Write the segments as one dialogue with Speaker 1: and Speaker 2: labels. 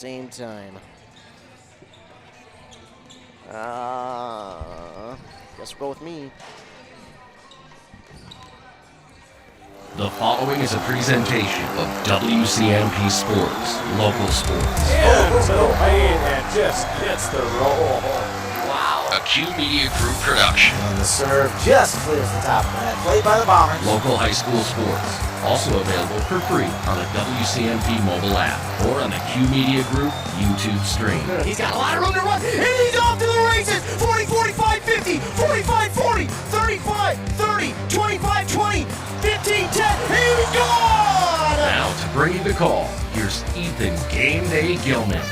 Speaker 1: Same time. Guess we'll go with me.
Speaker 2: The following is a presentation of WCMP Sports, local sports.
Speaker 3: Into the lane and just gets the roll.
Speaker 2: Wow. A Q Media Group production.
Speaker 4: On the serve, just clears the top of the net. Played by the Bombers.
Speaker 2: Local high school sports. Also available for free on the WCMP mobile app or on the Q Media Group YouTube stream.
Speaker 4: He's got a lot of room to run, and he's off to the races. 40, 45, 50, 45, 40, 35, 30, 25, 20, 15, 10. He's gone!
Speaker 2: Now to bring you the call, here's Ethan Game Day Gilman.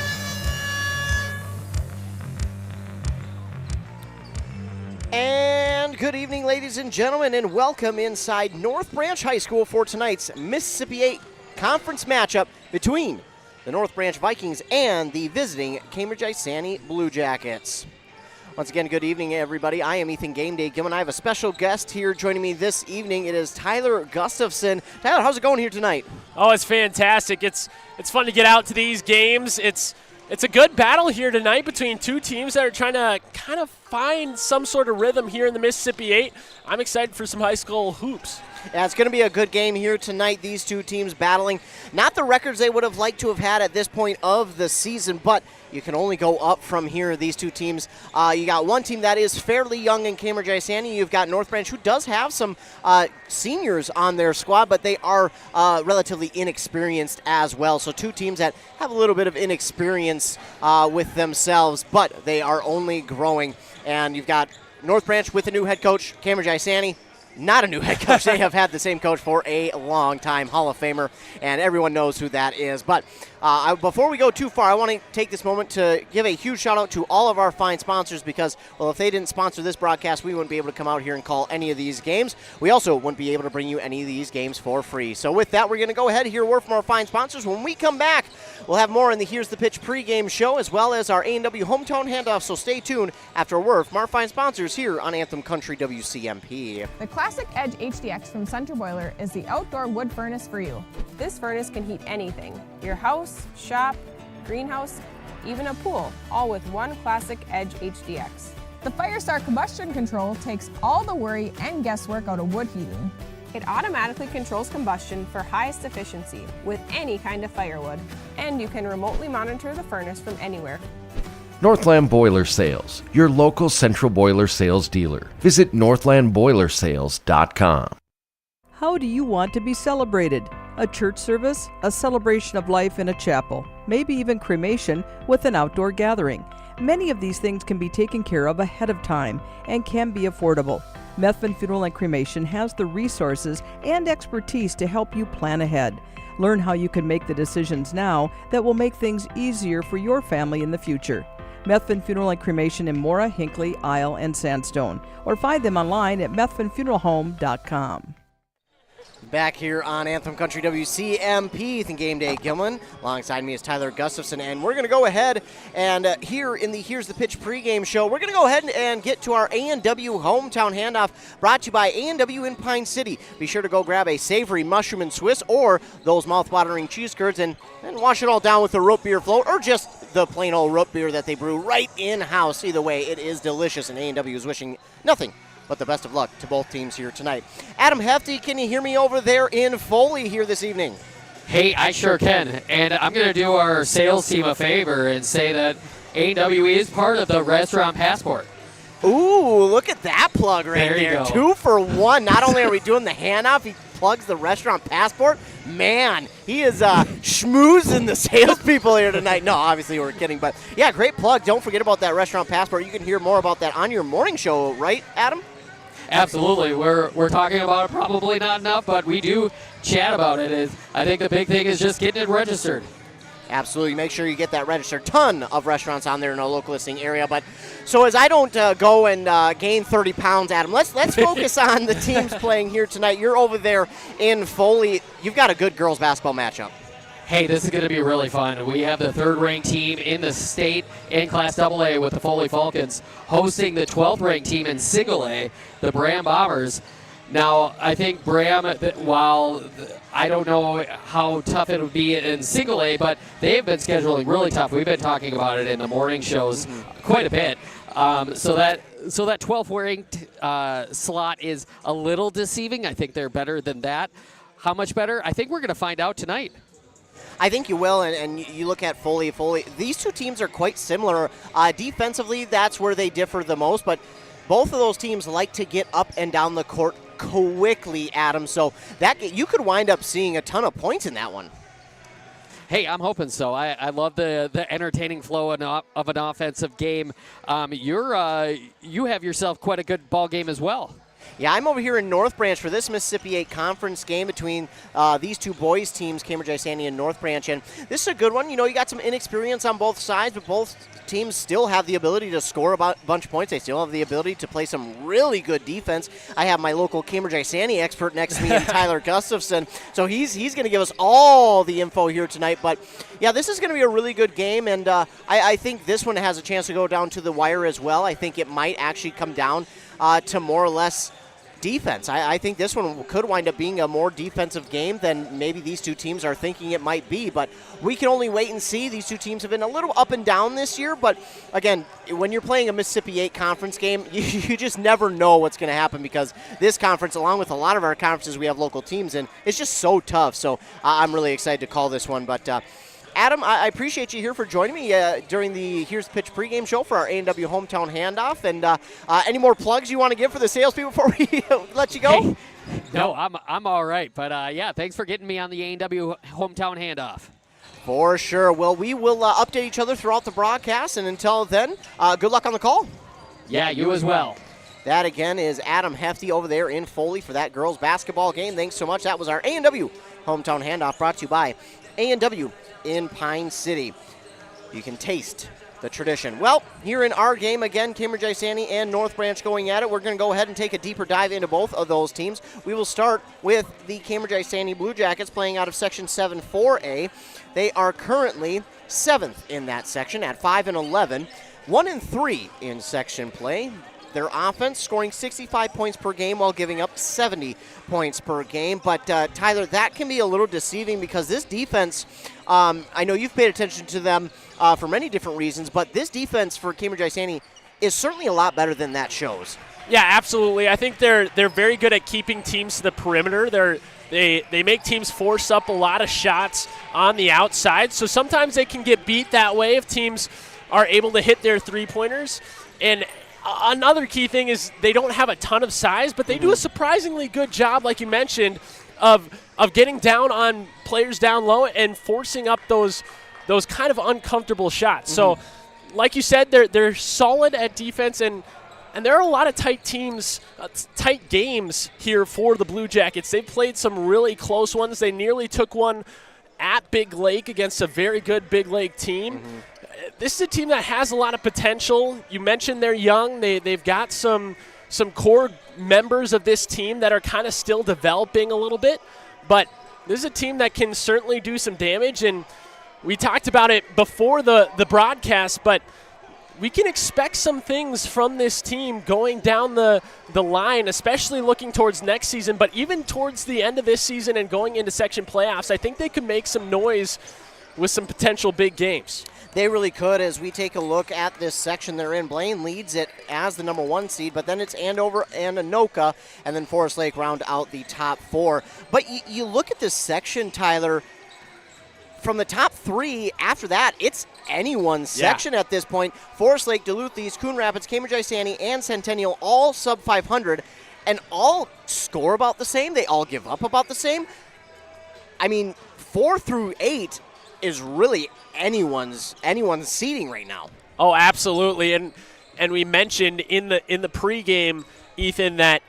Speaker 1: And good evening, ladies and gentlemen, and welcome inside North Branch High School for tonight's Mississippi 8 conference matchup between the North Branch Vikings and the visiting Cambridge-Isanti Blue Jackets. Once again, good evening, everybody. I am Ethan Game Day Gilman. I have a special guest here joining me this evening. It is Tyler Gustafson. Tyler, how's it going here tonight?
Speaker 5: Oh, it's fantastic. It's fun to get out to these games. It's a good battle here tonight between two teams that are trying to kind of find some sort of rhythm here in the Mississippi 8. I'm excited for some high school hoops.
Speaker 1: Yeah, it's going to be a good game here tonight. These two teams battling not the records they would have liked to have had at this point of the season, but you can only go up from here, these two teams. You got one team that is fairly young in Cambridge-Isanti. You've got North Branch, who does have some seniors on their squad, but they are relatively inexperienced as well. So two teams that have a little bit of inexperience with themselves, but they are only growing. And you've got North Branch with a new head coach, Cambridge-Isanti. Not a new head coach. They have had the same coach for a long time, Hall of Famer, and everyone knows who that is. But before we go too far, I want to take this moment to give a huge shout-out to all of our fine sponsors because, well, if they didn't sponsor this broadcast, we wouldn't be able to come out here and call any of these games. We also wouldn't be able to bring you any of these games for free. So with that, we're going to go ahead and hear a word from our fine sponsors. When we come back, we'll have more in the Here's the Pitch pregame show as well as our A&W hometown handoff, so stay tuned after a word from our fine sponsors here on Anthem Country WCMP.
Speaker 6: The Classic Edge HDX from Center Boiler is the outdoor wood furnace for you.
Speaker 7: This furnace can heat anything, your house, shop, greenhouse, even a pool, all with one Classic Edge HDX.
Speaker 6: The Firestar combustion control takes all the worry and guesswork out of wood heating.
Speaker 7: It automatically controls combustion for highest efficiency with any kind of firewood, and you can remotely monitor the furnace from anywhere.
Speaker 2: Northland Boiler Sales, your local central boiler sales dealer. Visit northlandboilersales.com.
Speaker 8: How do you want to be celebrated? A church service, a celebration of life in a chapel, maybe even cremation with an outdoor gathering. Many of these things can be taken care of ahead of time and can be affordable. Methvin Funeral and Cremation has the resources and expertise to help you plan ahead. Learn how you can make the decisions now that will make things easier for your family in the future. Methvin Funeral and Cremation in Mora, Hinckley, Isle, and Sandstone. Or find them online at methvinfuneralhome.com.
Speaker 1: Back here on Anthem Country WCMP, Ethan Game Day Gilman. Alongside me is Tyler Gustafson, and we're going to go ahead and here in the Here's the Pitch pregame show, we're going to go ahead and get to our A&W hometown handoff brought to you by A&W in Pine City. Be sure to go grab a savory mushroom and Swiss or those mouth-watering cheese curds and wash it all down with a root beer float or just the plain old root beer that they brew right in-house. Either way, it is delicious, and A&W is wishing nothing but the best of luck to both teams here tonight. Adam Hefty, can you hear me over there in Foley here this evening?
Speaker 9: Hey, I sure can. And I'm going to do our sales team a favor and say that A&W is part of the Restaurant Passport.
Speaker 1: Ooh, look at that plug right there. 2 for 1. Not only are we doing the handoff, he plugs the Restaurant Passport. Man, he is schmoozing the salespeople here tonight. No, obviously we're kidding, but yeah, great plug. Don't forget about that Restaurant Passport. You can hear more about that on your morning show, right, Adam?
Speaker 9: Absolutely. We're talking about it probably not enough, but we do chat about it. I think the big thing is just getting it registered.
Speaker 1: Absolutely. Make sure you get that registered. Ton of restaurants on there in our local listing area. But so as I don't go and gain 30 pounds, Adam, let's focus on the teams playing here tonight. You're over there in Foley. You've got a good girls basketball matchup.
Speaker 9: Hey, this is going to be really fun. We have the third-ranked team in the state in Class AA with the Foley Falcons hosting the 12th-ranked team in Single A, the Bram Bombers. Now, I think Bram, while I don't know how tough it would be in single A, but they've been scheduling really tough. We've been talking about it in the morning shows quite a bit. So that 12th ranked slot is a little deceiving. I think they're better than that. How much better? I think we're going to find out tonight.
Speaker 1: I think you will, and you look at Foley. These two teams are quite similar. Defensively, that's where they differ the most, but both of those teams like to get up and down the court quickly, Adam. So that you could wind up seeing a ton of points in that one.
Speaker 9: Hey, I'm hoping so. I love the entertaining flow of an offensive game. You have yourself quite a good ball game as well.
Speaker 1: Yeah, I'm over here in North Branch for this Mississippi 8 conference game between these two boys teams, Cambridge-Isanti and North Branch. And this is a good one. You know, you got some inexperience on both sides, but both teams still have the ability to score a bunch of points. They still have the ability to play some really good defense. I have my local Cambridge-Isanti expert next to me, Tyler Gustafson. So he's going to give us all the info here tonight. But, yeah, this is going to be a really good game, and I think this one has a chance to go down to the wire as well. I think it might actually come down to more or less defense. I think this one could wind up being a more defensive game than maybe these two teams are thinking it might be, but we can only wait and see. These two teams have been a little up and down this year, but again, when you're playing a Mississippi 8 conference game, you just never know what's going to happen because this conference, along with a lot of our conferences we have local teams in, it's just so tough. So I'm really excited to call this one, but Adam, I appreciate you here for joining me during the Here's the Pitch pregame show for our A&W Hometown Handoff. And any more plugs you want to give for the salespeople before we let you go?
Speaker 9: Hey, no, I'm all right. But, yeah, thanks for getting me on the A&W Hometown Handoff.
Speaker 1: For sure. Well, we will update each other throughout the broadcast. And until then, good luck on the call.
Speaker 9: Yeah, you as well.
Speaker 1: That, again, is Adam Hefty over there in Foley for that girls basketball game. Thanks so much. That was our A&W Hometown Handoff brought to you by A&W in Pine City. You can taste the tradition. Well, here in our game, again, Cambridge-Isanti and North Branch going at it. We're going to go ahead and take a deeper dive into both of those teams. We will start with the Cambridge-Isanti Blue Jackets playing out of Section 7 4A. They are currently 7th in that section at 5-11, 1-3 in section play. Their offense scoring 65 points per game while giving up 70 points per game. But, Tyler, that can be a little deceiving because this defense, I know you've paid attention to them for many different reasons, but this defense for Cambridge-Isanti is certainly a lot better than that shows.
Speaker 5: Yeah, absolutely. I think they're very good at keeping teams to the perimeter. They make teams force up a lot of shots on the outside, so sometimes they can get beat that way if teams are able to hit their three-pointers. And another key thing is they don't have a ton of size, but they do a surprisingly good job, like you mentioned, of getting down on players down low and forcing up those kind of uncomfortable shots. So, like you said, they're solid at defense, and there are a lot of tight teams, tight games here for the Blue Jackets. They've played some really close ones. They nearly took one at Big Lake against a very good Big Lake team. This is a team that has a lot of potential. You mentioned they're young. They've got some core members of this team that are kind of still developing a little bit. But this is a team that can certainly do some damage. And we talked about it before the broadcast, but we can expect some things from this team going down the line, especially looking towards next season. But even towards the end of this season and going into section playoffs, I think they could make some noise with some potential big games.
Speaker 1: They really could. As we take a look at this section they're in, Blaine leads it as the number 1 seed, but then it's Andover and Anoka, and then Forest Lake round out the top 4. But you look at this section, Tyler, from the top 3, after that, it's anyone's section at this point. Forest Lake, Duluth East, Coon Rapids, Cambridge-Isanti, and Centennial all sub 500, and all score about the same. They all give up about the same. I mean, 4 through 8 is really anyone's seeding right now.
Speaker 5: Oh, absolutely. And we mentioned in the pregame, Ethan, that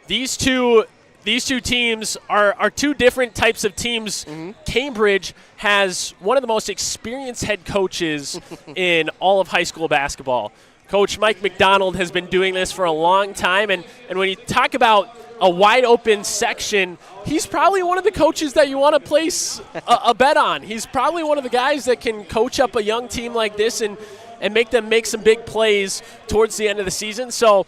Speaker 5: these two teams are two different types of teams. Cambridge has one of the most experienced head coaches in all of high school basketball. Coach Mike McDonald has been doing this for a long time, and when you talk about a wide open section, he's probably one of the coaches that you want to place a bet on. He's probably one of the guys that can coach up a young team like this and make them make some big plays towards the end of the season. So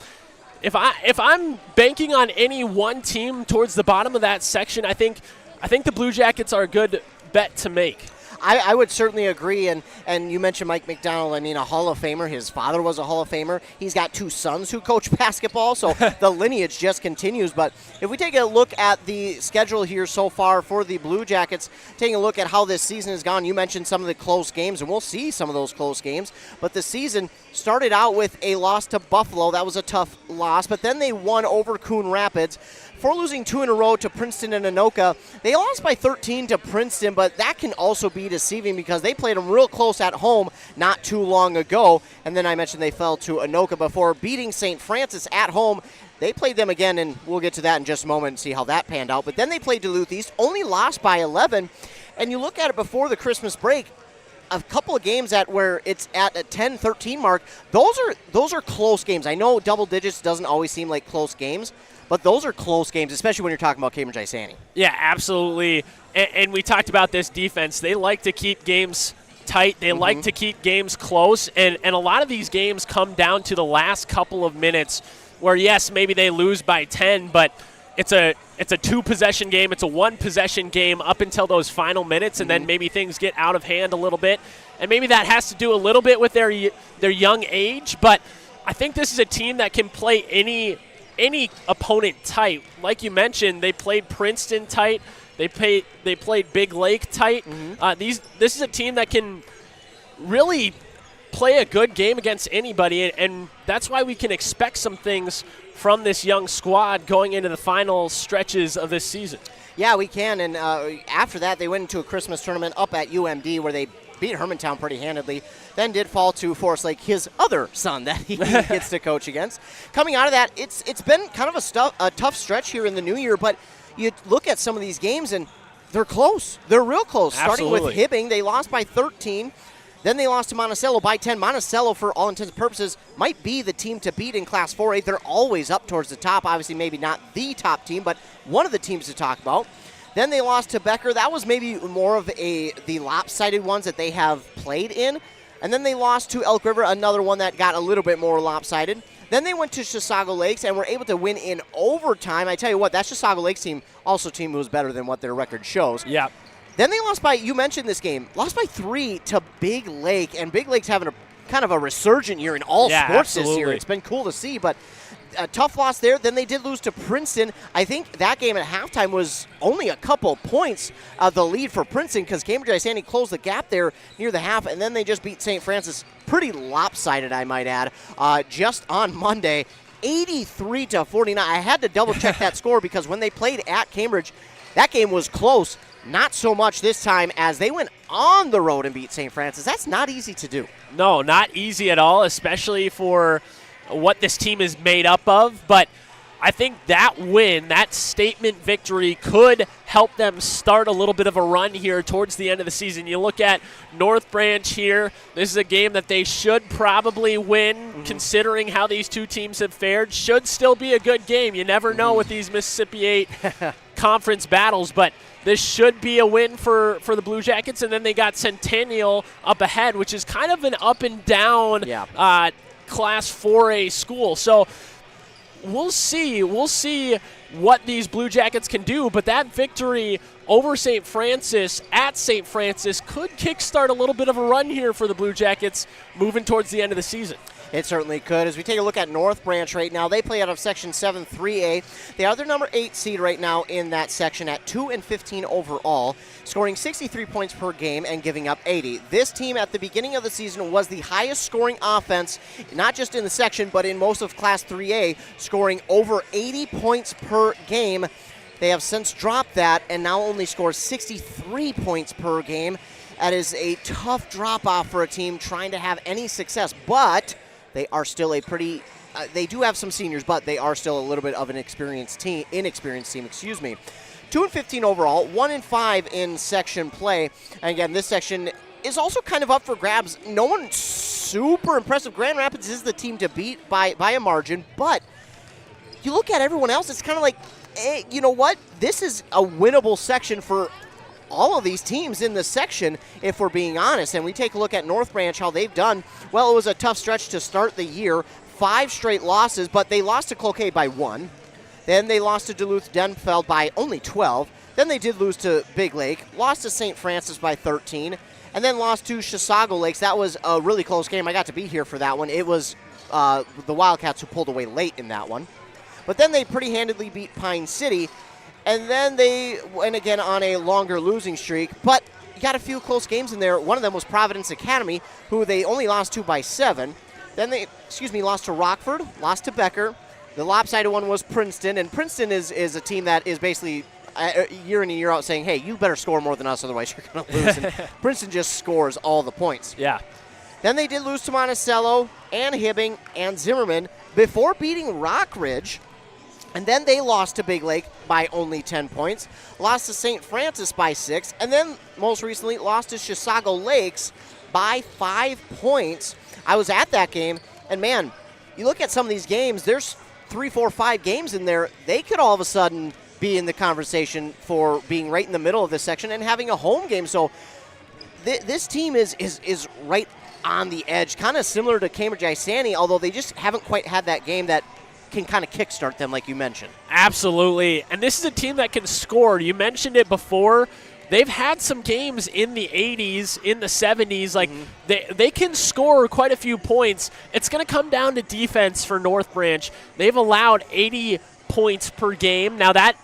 Speaker 5: if I'm banking on any one team towards the bottom of that section, I think the Blue Jackets are a good bet to make.
Speaker 1: I would certainly agree, and you mentioned Mike McDonald. I mean, a Hall of Famer. His father was a Hall of Famer. He's got 2 sons who coach basketball, so the lineage just continues. But if we take a look at the schedule here so far for the Blue Jackets, taking a look at how this season has gone, you mentioned some of the close games, and we'll see some of those close games. But the season started out with a loss to Buffalo. That was a tough loss, but then they won over Coon Rapids. Before losing 2 in a row to Princeton and Anoka, they lost by 13 to Princeton, but that can also be deceiving because they played them real close at home not too long ago. And then I mentioned they fell to Anoka before beating St. Francis at home. They played them again, and we'll get to that in just a moment and see how that panned out. But then they played Duluth East, only lost by 11. And you look at it before the Christmas break, a couple of games at where it's at a 10-13 mark, those are close games. I know double digits doesn't always seem like close games, but those are close games, especially when you're talking about Cambridge-Isanti.
Speaker 5: Yeah, absolutely. And we talked about this defense. They like to keep games tight. They like to keep games close. And a lot of these games come down to the last couple of minutes where, yes, maybe they lose by 10, but it's a 2-possession game. It's a 1-possession game up until those final minutes, and then maybe things get out of hand a little bit. And maybe that has to do a little bit with their young age, but I think this is a team that can play any opponent tight. Like you mentioned, they played Princeton tight. They played Big Lake tight. This is a team that can really play a good game against anybody, and that's why we can expect some things from this young squad going into the final stretches of this season.
Speaker 1: Yeah, we can, and after that, they went into a Christmas tournament up at UMD where they beat Hermantown pretty handedly, then did fall to Forest Lake, his other son that he gets to coach against. Coming out of that, it's been kind of a tough stretch here in the new year, but you look at some of these games, and they're close. They're real close.
Speaker 5: Absolutely.
Speaker 1: Starting with Hibbing, they lost by 13. Then they lost to Monticello by 10. Monticello, for all intents and purposes, might be the team to beat in Class 4A. They're always up towards the top. Obviously, maybe not the top team, but one of the teams to talk about. Then they lost to Becker. That was maybe more of the lopsided ones that they have played in. And then they lost to Elk River, another one that got a little bit more lopsided. Then they went to Chisago Lakes and were able to win in overtime. I tell you what, that Chisago Lakes team, also a team who was better than what their record shows.
Speaker 5: Yeah.
Speaker 1: Then they lost by, you mentioned this game, lost by 3 to Big Lake. And Big Lake's having a kind of a resurgent year in all sports this year. It's been cool to see, but a tough loss there. Then they did lose to Princeton. I think that game at halftime was only a couple points the lead for Princeton because Cambridge-Isanti closed the gap there near the half, and then they just beat St. Francis pretty lopsided, I might add, just on Monday, 83-49. I had to double-check that score because when they played at Cambridge, that game was close. Not so much this time as they went on the road and beat St. Francis. That's not easy to do.
Speaker 5: No, not easy at all, especially for what this team is made up of. But I think that win, that statement victory, could help them start a little bit of a run here towards the end of the season. You look at North Branch here. This is a game that they should probably win, considering how these two teams have fared. Should still be a good game. You never know with these Mississippi 8 conference battles, but this should be a win for the Blue Jackets. And then they got Centennial up ahead, which is kind of an up and down Class 4A school. So we'll see what these Blue Jackets can do, but that victory over St. Francis at St. Francis could kickstart a little bit of a run here for the Blue Jackets moving towards the end of the season.
Speaker 1: It certainly could. As we take a look at North Branch right now, they play out of Section 7 3A. They are the number 8 seed right now in that section at 2-15 overall, scoring 63 points per game and giving up 80. This team at the beginning of the season was the highest scoring offense, not just in the section, but in most of Class 3A, scoring over 80 points per game. They have since dropped that and now only score 63 points per game. That is a tough drop-off for a team trying to have any success, but they are still a pretty they do have some seniors, but they are still a little bit of an inexperienced team, 2-15 overall, 1-5 in section play. And again, this section is also kind of up for grabs. No one super impressive. Grand Rapids is the team to beat by a margin, but you look at everyone else, it's kind of like, hey, you know what? This is a winnable section for all of these teams in the section, if we're being honest. And we take a look at North Branch, how they've done. Well, it was a tough stretch to start the year. 5 straight losses, but they lost to Cloquet by 1. Then they lost to Duluth-Denfeld by only 12. Then they did lose to Big Lake, lost to St. Francis by 13, and then lost to Chisago Lakes. That was a really close game. I got to be here for that one. It was the Wildcats who pulled away late in that one. But then they pretty handedly beat Pine City, and then they went again on a longer losing streak. But you got a few close games in there. One of them was Providence Academy, who they only lost to by 7. Then they, lost to Rockford, lost to Becker. The lopsided one was Princeton, and Princeton is a team that is basically year in and year out saying, hey, you better score more than us, otherwise you're going to lose. And Princeton just scores all the points.
Speaker 5: Yeah.
Speaker 1: Then they did lose to Monticello and Hibbing and Zimmerman before beating Rockridge. And then they lost to Big Lake by only 10 points, lost to St. Francis by 6, and then most recently lost to Chisago Lakes by 5 points. I was at that game, and man, you look at some of these games, there's 3, 4, 5 games in there. They could all of a sudden be in the conversation for being right in the middle of this section and having a home game. So this team is right on the edge, kind of similar to Cambridge-Isanti, although they just haven't quite had that game that can kind of kickstart them like you mentioned.
Speaker 5: Absolutely. And this is a team that can score. You mentioned it before. They've had some games in the 80s, in the 70s. Like they can score quite a few points. It's going to come down to defense for North Branch. They've allowed 80 points per game. Now that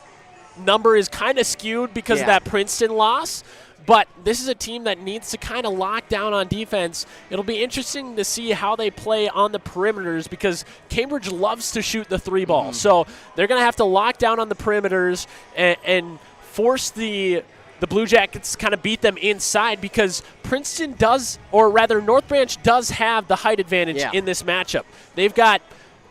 Speaker 5: number is kind of skewed because of that Princeton loss. But this is a team that needs to kind of lock down on defense. It'll be interesting to see how they play on the perimeters because Cambridge loves to shoot the 3 ball. So they're going to have to lock down on the perimeters and force the Blue Jackets to kind of beat them inside because Princeton does, or rather North Branch does have the height advantage in this matchup. They've got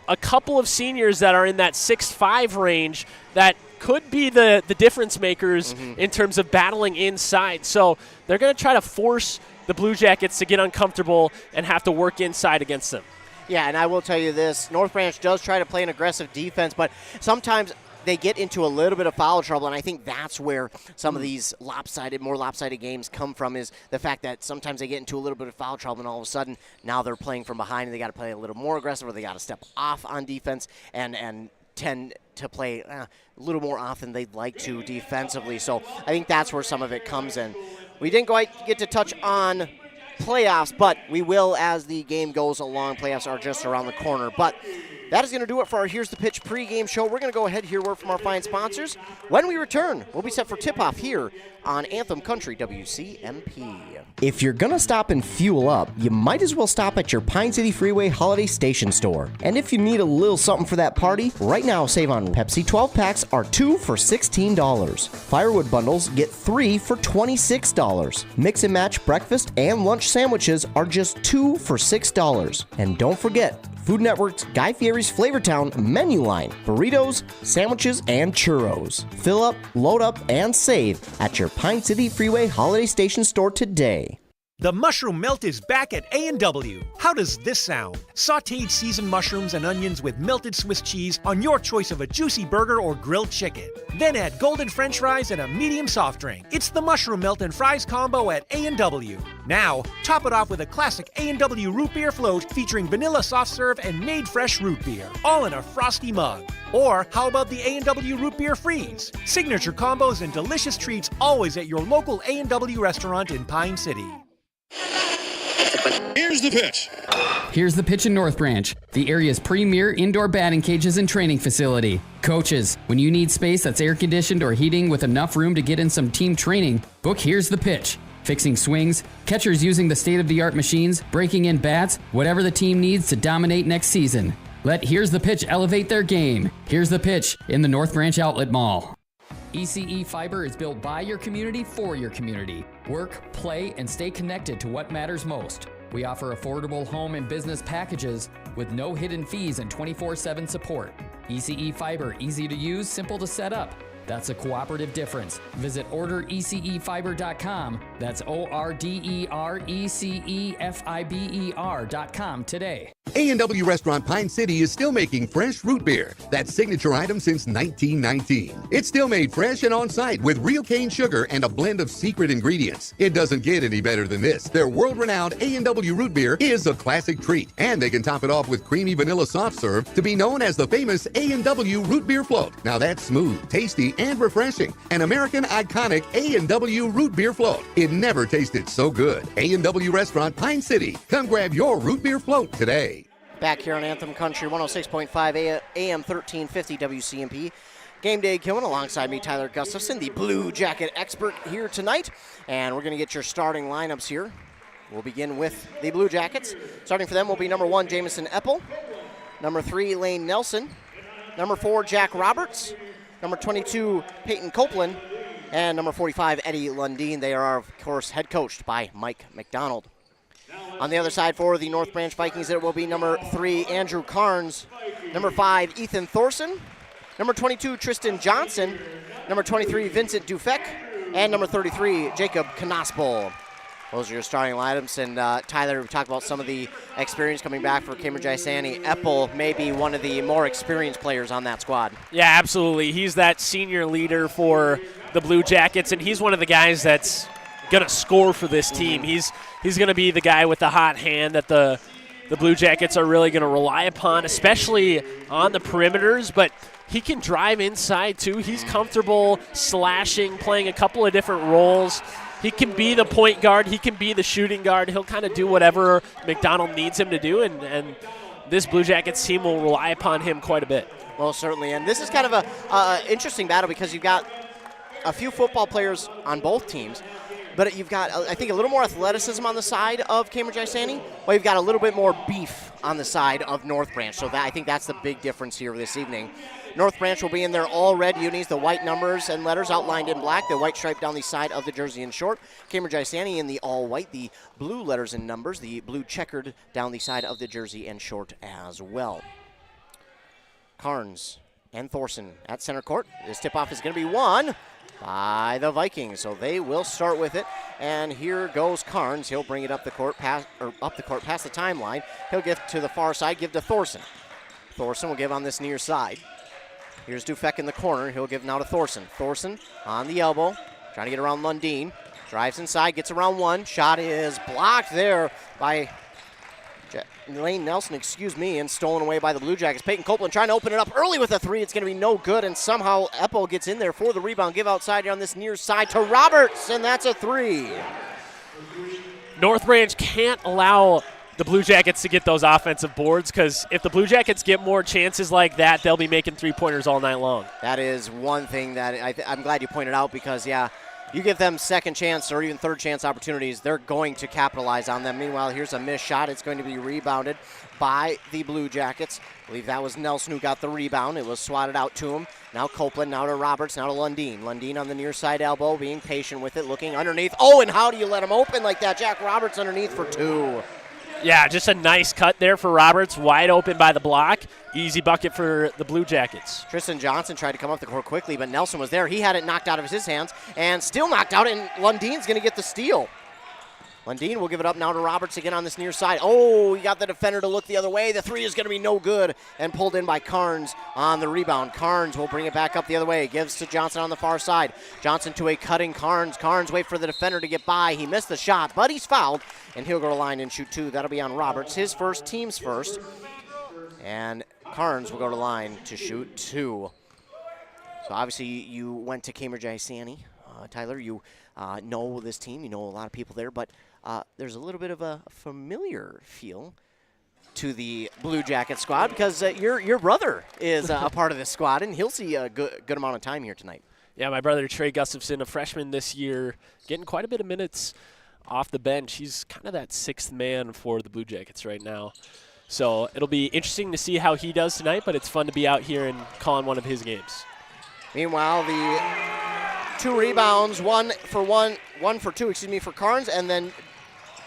Speaker 5: a couple of seniors that are in that 6'5" range that could be the difference makers in terms of battling inside. So they're going to try to force the Blue Jackets to get uncomfortable and have to work inside against them.
Speaker 1: Yeah, and I will tell you this, North Branch does try to play an aggressive defense, but sometimes they get into a little bit of foul trouble, and I think that's where some of these more lopsided games come from, is the fact that sometimes they get into a little bit of foul trouble, and all of a sudden now they're playing from behind, and they got to play a little more aggressive, or they got to step off on defense and tend to play a little more off than they'd like to defensively. So I think that's where some of it comes in. We didn't quite get to touch on playoffs, but we will as the game goes along. Playoffs are just around the corner. But that is going to do it for our Here's the Pitch pregame show. We're going to go ahead and hear word from our fine sponsors. When we return, we'll be set for tip-off here on Anthem Country WCMP. If you're going to stop and fuel up, you might as well stop at your Pine City Freeway Holiday Station store. And if you need a little something for that party, right now save on Pepsi 12 packs are 2 for $16. Firewood bundles get 3 for $26. Mix and match breakfast and lunch sandwiches are just 2 for $6. And don't forget, Food Network's Guy Fieri's Flavortown menu line, burritos, sandwiches, and churros. Fill up, load up, and save at your Pine City Freeway Holiday Station store today.
Speaker 10: The mushroom melt is back at A&W. How does this sound? Sautéed seasoned mushrooms and onions with melted Swiss cheese on your choice of a juicy burger or grilled chicken. Then add golden french fries and a medium soft drink. It's the mushroom melt and fries combo at A&W. Now, top it off with a classic A&W root beer float featuring vanilla soft serve and made fresh root beer, all in a frosty mug. Or how about the A&W root beer freeze? Signature combos and delicious treats always at your local A&W restaurant in Pine City.
Speaker 11: Here's the pitch.
Speaker 12: Here's the pitch in North Branch, the area's premier indoor batting cages and training facility. Coaches, when you need space that's air conditioned or heating with enough room to get in some team training, book Here's the Pitch. Fixing swings, catchers using the state-of-the-art machines, breaking in bats, whatever the team needs to dominate next season. Let Here's the Pitch elevate their game. Here's the Pitch in the North Branch Outlet Mall. ECE Fiber is built by your community for your community. Work, play, and stay connected to what matters most. We offer affordable home and business packages with no hidden fees and 24/7 support. ECE Fiber, easy to use, simple to set up. That's a cooperative difference. Visit orderecefiber.com. That's orderecefiber.com today.
Speaker 11: A&W Restaurant Pine City is still making fresh root beer. That signature item since 1919. It's still made fresh and on site with real cane sugar and a blend of secret ingredients. It doesn't get any better than this. Their world-renowned A&W root beer is a classic treat, and they can top it off with creamy vanilla soft serve to be known as the famous A&W root beer float. Now that's smooth, tasty, and refreshing. An American iconic A&W root beer float. It never tasted so good. A&W Restaurant Pine City. Come grab your root beer float today.
Speaker 1: Back here on Anthem Country 106.5 AM 1350 WCMP. Game day coming alongside me, Tyler Gustafson, the Blue Jacket expert here tonight. And we're going to get your starting lineups here. We'll begin with the Blue Jackets. Starting for them will be number 1, Jamison Eppel. Number 3, Lane Nelson. Number 4, Jack Roberts. Number 22, Peyton Copeland. And number 45, Eddie Lundeen. They are, of course, head coached by Mike McDonald. On the other side for the North Branch Vikings, it will be number 3, Andrew Carnes. Number 5, Ethan Thorson. Number 22, Tristan Johnson. Number 23, Vincent Dufek. And number 33, Jacob Knospel. Those are your starting lineups. And Tyler, we talked about some of the experience coming back for Cambridge-Isanti. Eppel may be one of the more experienced players on that squad.
Speaker 5: Yeah, absolutely. He's that senior leader for the Blue Jackets, and he's one of the guys that's going to score for this team. He's going to be the guy with the hot hand that the Blue Jackets are really going to rely upon, especially on the perimeters, but he can drive inside too. He's comfortable slashing, playing a couple of different roles. He can be the point guard. He can be the shooting guard. He'll kind of do whatever McDonald needs him to do, and this Blue Jackets team will rely upon him quite a bit.
Speaker 1: Well, certainly, and this is kind of a interesting battle because you've got a few football players on both teams, but you've got, I think, a little more athleticism on the side of Cambridge-Isanti, while you've got a little bit more beef on the side of North Branch. So I think that's the big difference here this evening. North Branch will be in their all-red unis, the white numbers and letters outlined in black, the white stripe down the side of the jersey in short. Cambridge-Isanti in the all-white, the blue letters and numbers, the blue checkered down the side of the jersey and short as well. Carnes and Thorson at center court. This tip-off is going to be won by the Vikings, so they will start with it. And here goes Carnes. He'll bring it up the court, past the timeline. He'll give to the far side, give to Thorson. Thorson will give on this near side. Here's Dufek in the corner. He'll give now to Thorson. Thorson on the elbow, trying to get around Lundeen. Drives inside, gets around one. Shot is blocked there by Lane Nelson, and stolen away by the Blue Jackets. Peyton Copeland trying to open it up early with a three. It's going to be no good, and somehow Eppel gets in there for the rebound. Give outside here on this near side to Roberts, and that's a three.
Speaker 5: North Branch can't allow the Blue Jackets to get those offensive boards, because if the Blue Jackets get more chances like that, they'll be making three-pointers all night long.
Speaker 1: That is one thing that I'm glad you pointed out, because, yeah, you give them second chance or even third chance opportunities, they're going to capitalize on them. Meanwhile, here's a missed shot. It's going to be rebounded by the Blue Jackets. I believe that was Nelson who got the rebound. It was swatted out to him. Now Copeland, now to Roberts, now to Lundeen. Lundeen on the near side elbow, being patient with it, looking underneath. Oh, and how do you let him open like that? Jack Roberts underneath for two.
Speaker 5: Yeah, just a nice cut there for Roberts, wide open by the block. Easy bucket for the Blue Jackets.
Speaker 1: Tristan Johnson tried to come up the court quickly, but Nelson was there. He had it knocked out of his hands and still knocked out, and Lundeen's going to get the steal. Lundeen will give it up now to Roberts again on this near side. Oh, he got the defender to look the other way. The three is going to be no good, and pulled in by Carnes on the rebound. Carnes will bring it back up the other way. Gives to Johnson on the far side. Johnson to a cutting Carnes. Carnes wait for the defender to get by. He missed the shot, but he's fouled, and he'll go to line and shoot two. That'll be on Roberts, his first, team's first. And Carnes will go to line to shoot two. So obviously you went to Cambridge-Isanti. Tyler, you know this team. You know a lot of people there, but there's a little bit of a familiar feel to the Blue Jacket squad, because your brother is a part of this squad, and he'll see a good amount of time here tonight.
Speaker 5: Yeah, my brother Trey Gustafson, a freshman this year, getting quite a bit of minutes off the bench. He's kind of that sixth man for the Blue Jackets right now. So it'll be interesting to see how he does tonight, but it's fun to be out here and calling one of his games.
Speaker 1: Meanwhile, the two rebounds, one for two for Carnes, and then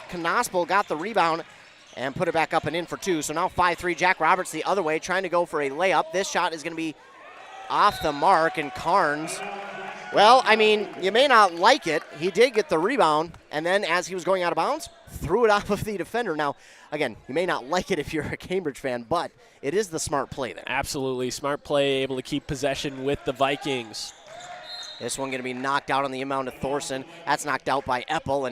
Speaker 1: Knospel got the rebound and put it back up and in for two. So now 5-3, Jack Roberts the other way, trying to go for a layup. This shot is going to be off the mark, and Carnes, well, I mean, you may not like it. He did get the rebound, and then as he was going out of bounds, threw it off of the defender. Now, again, you may not like it if you're a Cambridge fan, but it is the smart play there.
Speaker 5: Absolutely. Smart play, able to keep possession with the Vikings.
Speaker 1: This one going to be knocked out on the inbound to Thorson. That's knocked out by Eppel,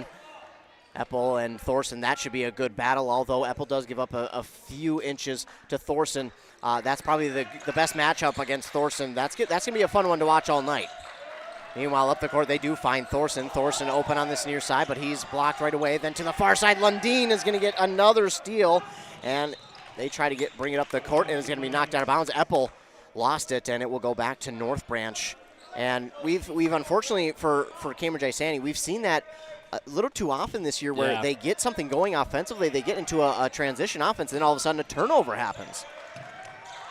Speaker 1: and Thorson, that should be a good battle, although Eppel does give up a few inches to Thorson. That's probably the best matchup against Thorson. That's going to be a fun one to watch all night. Meanwhile, up the court, they do find Thorson. Thorson open on this near side, but he's blocked right away. Then to the far side, Lundin is going to get another steal, and they try to bring it up the court, and it's going to be knocked out of bounds. Eppel lost it, and it will go back to North Branch. And we've unfortunately, for Cambridge-Isanti, we've seen that a little too often this year where they get something going offensively, they get into a transition offense, and then all of a sudden a turnover happens.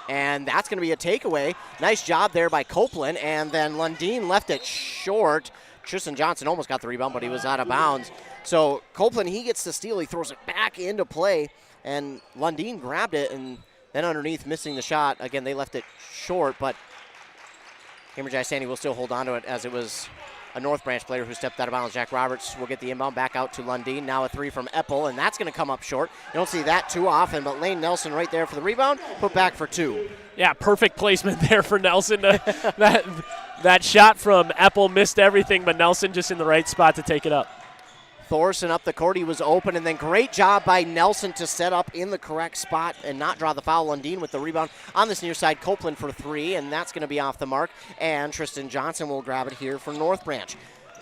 Speaker 1: And that's going to be a takeaway. Nice job there by Copeland, and then Lundin left it short. Tristan Johnson almost got the rebound, but he was out of bounds. So Copeland, he gets the steal. He throws it back into play, and Lundin grabbed it, and then underneath missing the shot. Again, they left it short, but Cambridge-Isanti will still hold on to it as it was a North Branch player who stepped out of bounds. Jack Roberts will get the inbound back out to Lundin. Now a three from Eppel, and that's going to come up short. You don't see that too often, but Lane Nelson right there for the rebound, put back for two.
Speaker 5: Yeah, perfect placement there for Nelson. That shot from Eppel missed everything, but Nelson just in the right spot to take it up.
Speaker 1: Thorson up the court, he was open, and then great job by Nelson to set up in the correct spot and not draw the foul. Lundin with the rebound on this near side. Copeland for three, and that's going to be off the mark, and Tristan Johnson will grab it here for North Branch.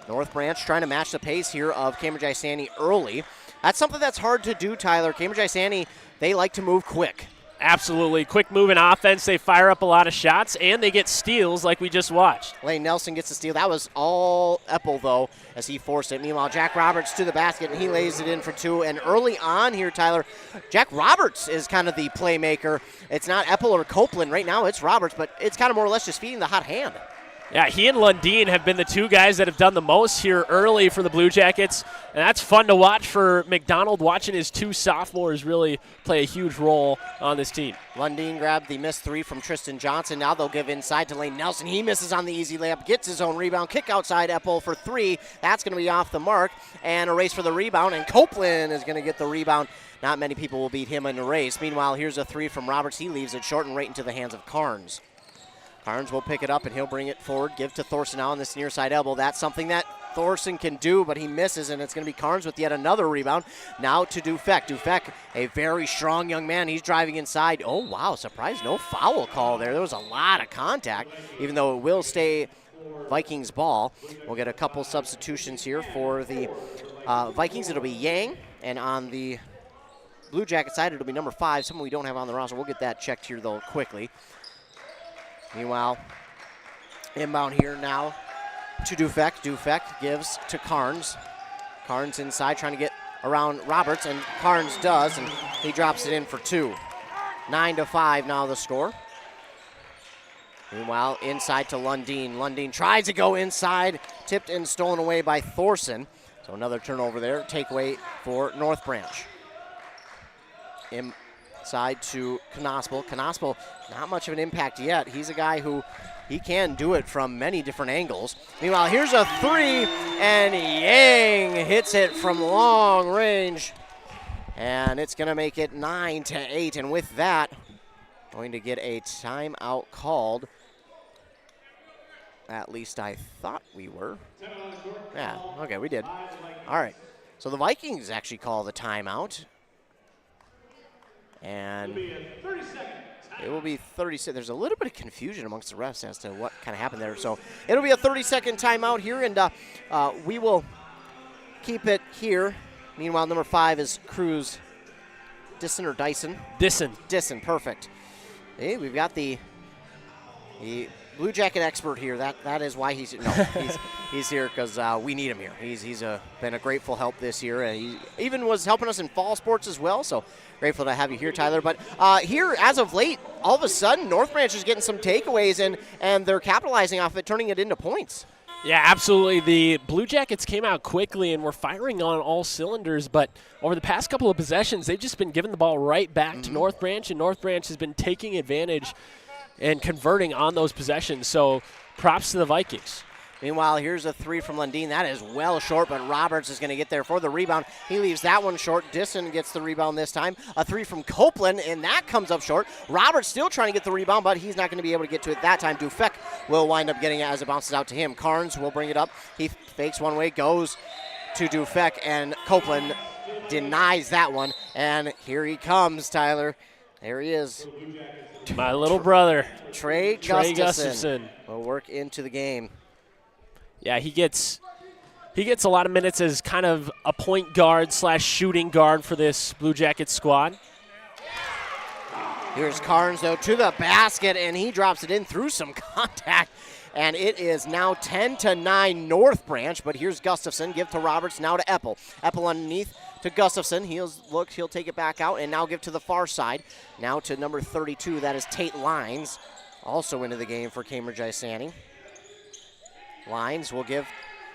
Speaker 1: North Branch trying to match the pace here of Cambridge-Isanti early. That's something that's hard to do, Tyler. Cambridge-Isanti, they like to move quick.
Speaker 5: Absolutely. Quick moving offense. They fire up a lot of shots, and they get steals like we just watched.
Speaker 1: Lane Nelson gets the steal. That was all Eppel, though, as he forced it. Meanwhile, Jack Roberts to the basket, and he lays it in for two. And early on here, Tyler, Jack Roberts is kind of the playmaker. It's not Eppel or Copeland. Right now it's Roberts, but it's kind of more or less just feeding the hot hand.
Speaker 5: Yeah, he and Lundin have been the two guys that have done the most here early for the Blue Jackets, and that's fun to watch for McDonald, watching his two sophomores really play a huge role on this team.
Speaker 1: Lundin grabbed the missed three from Tristan Johnson. Now they'll give inside to Lane Nelson. He misses on the easy layup, gets his own rebound, kick outside Eppel for three. That's going to be off the mark, and a race for the rebound, and Copeland is going to get the rebound. Not many people will beat him in a race. Meanwhile, here's a three from Roberts. He leaves it short and right into the hands of Carnes. Carnes will pick it up, and he'll bring it forward, give to Thorson now on this near side elbow. That's something that Thorson can do, but he misses, and it's going to be Carnes with yet another rebound. Now to Dufek. Dufek, a very strong young man. He's driving inside. Oh, wow, surprise, no foul call there. There was a lot of contact, even though it will stay Vikings ball. We'll get a couple substitutions here for the Vikings. It'll be Yang, and on the Blue Jacket side, it'll be number 5, someone we don't have on the roster. We'll get that checked here, though, quickly. Meanwhile, inbound here now to Dufek. Dufek gives to Carnes. Carnes inside trying to get around Roberts, and Carnes does, and he drops it in for two. 9-5 now the score. Meanwhile, inside to Lundin. Lundin tries to go inside, tipped and stolen away by Thorson. So another turnover there, takeaway for North Branch. Inside to Knospel. Knospel, not much of an impact yet. He's a guy who he can do it from many different angles. Meanwhile, here's a three, and Yang hits it from long range. And it's going to make it 9-8. And with that, going to get a timeout called. At least I thought we were. Yeah, okay, we did. All right. So the Vikings actually call the timeout. And it will be 30 seconds. There's a little bit of confusion amongst the refs as to what kind of happened there. So it'll be a 30-second timeout here, and we will keep it here. Meanwhile, number 5 is Cruz. Disson or Dyson? Disson, perfect. Hey, we've got the Blue Jacket expert here. That is why he's here because we need him here. He's been a grateful help this year. He even was helping us in fall sports as well. So grateful to have you here, Tyler. But here, as of late, all of a sudden, North Branch is getting some takeaways and they're capitalizing off it, turning it into points.
Speaker 5: Yeah, absolutely. The Blue Jackets came out quickly and were firing on all cylinders, but over the past couple of possessions, they've just been giving the ball right back to North Branch, and North Branch has been taking advantage and converting on those possessions. So props to the Vikings.
Speaker 1: Meanwhile, here's a three from Lundin. That is well short, but Roberts is going to get there for the rebound. He leaves that one short. Disson gets the rebound this time. A three from Copeland, and that comes up short. Roberts still trying to get the rebound, but he's not going to be able to get to it that time. Dufek will wind up getting it as it bounces out to him. Carnes will bring it up. He fakes one way, goes to Dufek, and Copeland denies that one. And here he comes, Tyler. There he is.
Speaker 5: My little brother.
Speaker 1: Trey Gustafson will work into the game.
Speaker 5: Yeah, he gets a lot of minutes as kind of a point guard / shooting guard for this Blue Jackets squad.
Speaker 1: Here's Carnes, though, to the basket, and he drops it in through some contact. And it is now 10-9 North Branch, but here's Gustafson. Give to Roberts, now to Eppel. Eppel underneath to Gustafson. He'll take it back out, and now give to the far side. Now to number 32, that is Tate Lines, also into the game for Cambridge-Isanti. Lines will give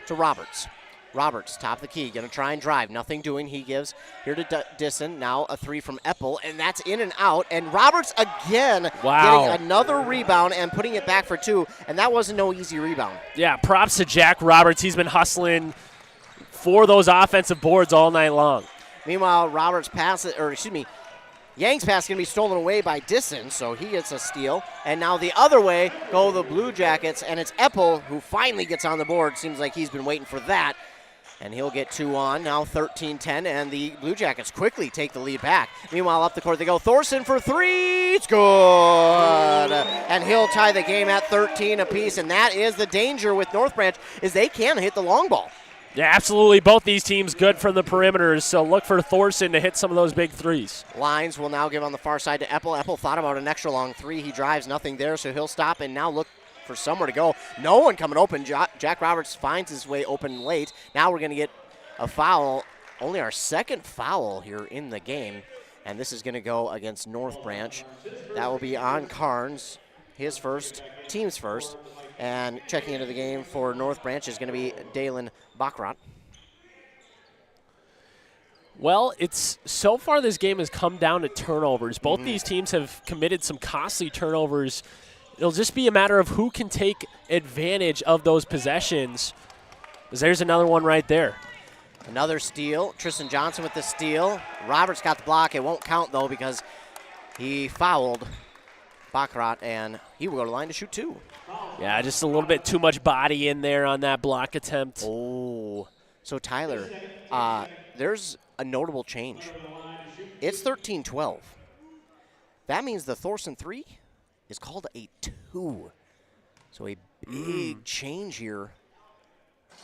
Speaker 1: to Roberts. Roberts, top of the key, going to try and drive. Nothing doing. He gives here to Disson. Now a three from Eppel, and that's in and out. And Roberts again getting another rebound and putting it back for two, and that wasn't no easy rebound.
Speaker 5: Yeah, props to Jack Roberts. He's been hustling for those offensive boards all night long.
Speaker 1: Meanwhile, Roberts Yang's pass is going to be stolen away by Disson, so he gets a steal. And now the other way go the Blue Jackets, and it's Eppel who finally gets on the board. Seems like he's been waiting for that. And he'll get two on, now 13-10, and the Blue Jackets quickly take the lead back. Meanwhile, up the court they go. Thorson for three. It's good. And he'll tie the game at 13 apiece, and that is the danger with North Branch, is they can hit the long ball.
Speaker 5: Yeah, absolutely. Both these teams good from the perimeters, so look for Thorson to hit some of those big threes.
Speaker 1: Lines will now give on the far side to Eppel. Eppel thought about an extra long three. He drives, nothing there, so he'll stop and now look for somewhere to go. No one coming open. Jack Roberts finds his way open late. Now we're going to get a foul. Only our second foul here in the game, and this is going to go against North Branch. That will be on Carnes, his first, team's first. And checking into the game for North Branch is going to be Dalen Baccarat.
Speaker 5: Well, so far this game has come down to turnovers. Both these teams have committed some costly turnovers. It'll just be a matter of who can take advantage of those possessions. There's another one right there.
Speaker 1: Another steal. Tristan Johnson with the steal. Roberts got the block. It won't count, though, because he fouled Baccarat, and he will go to the line to shoot two.
Speaker 5: Yeah, just a little bit too much body in there on that block attempt.
Speaker 1: Oh, so Tyler, there's a notable change. It's 13-12. That means the Thorson three is called a two. So a big change here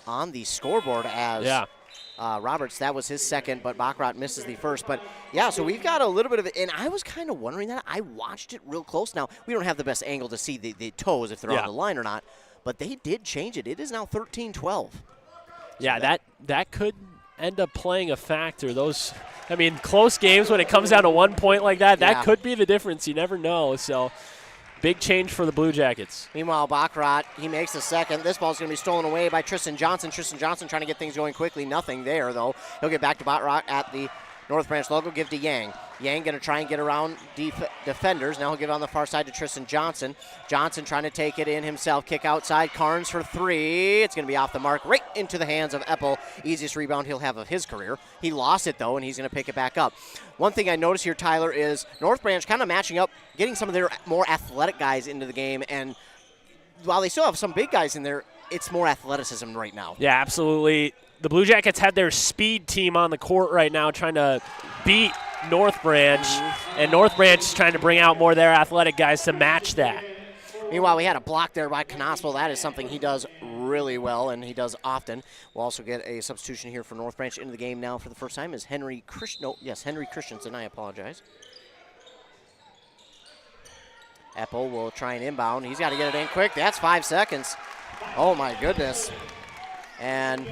Speaker 1: on the scoreboard as Roberts, that was his second, but Baccarat misses the first. But, yeah, so we've got a little bit of it. And I was kind of wondering that. I watched it real close. Now, we don't have the best angle to see the toes if they're on the line or not. But they did change it. It is now 13-12.
Speaker 5: Yeah, that could end up playing a factor. Close games when it comes down to 1 point like that, that could be the difference. You never know. So, big change for the Blue Jackets.
Speaker 1: Meanwhile, Baccarat, he makes the second. This ball's going to be stolen away by Tristan Johnson. Tristan Johnson trying to get things going quickly. Nothing there, though. He'll get back to Baccarat at the North Branch logo. Give to Yang. Yang going to try and get around defenders. Now he'll give it on the far side to Tristan Johnson. Johnson trying to take it in himself. Kick outside. Carnes for three. It's going to be off the mark. Right into the hands of Eppel. Easiest rebound he'll have of his career. He lost it, though, and he's going to pick it back up. One thing I noticed here, Tyler, is North Branch kind of matching up, getting some of their more athletic guys into the game. And while they still have some big guys in there, it's more athleticism right now.
Speaker 5: Yeah, absolutely. The Blue Jackets had their speed team on the court right now trying to beat North Branch, and North Branch is trying to bring out more of their athletic guys to match that.
Speaker 1: Meanwhile, we had a block there by Knoxville. That is something he does really well, and he does often. We'll also get a substitution here for North Branch into the game now for the first time is Henry Christensen. I apologize. Eppel will try and inbound. He's got to get it in quick. That's 5 seconds. Oh, my goodness. And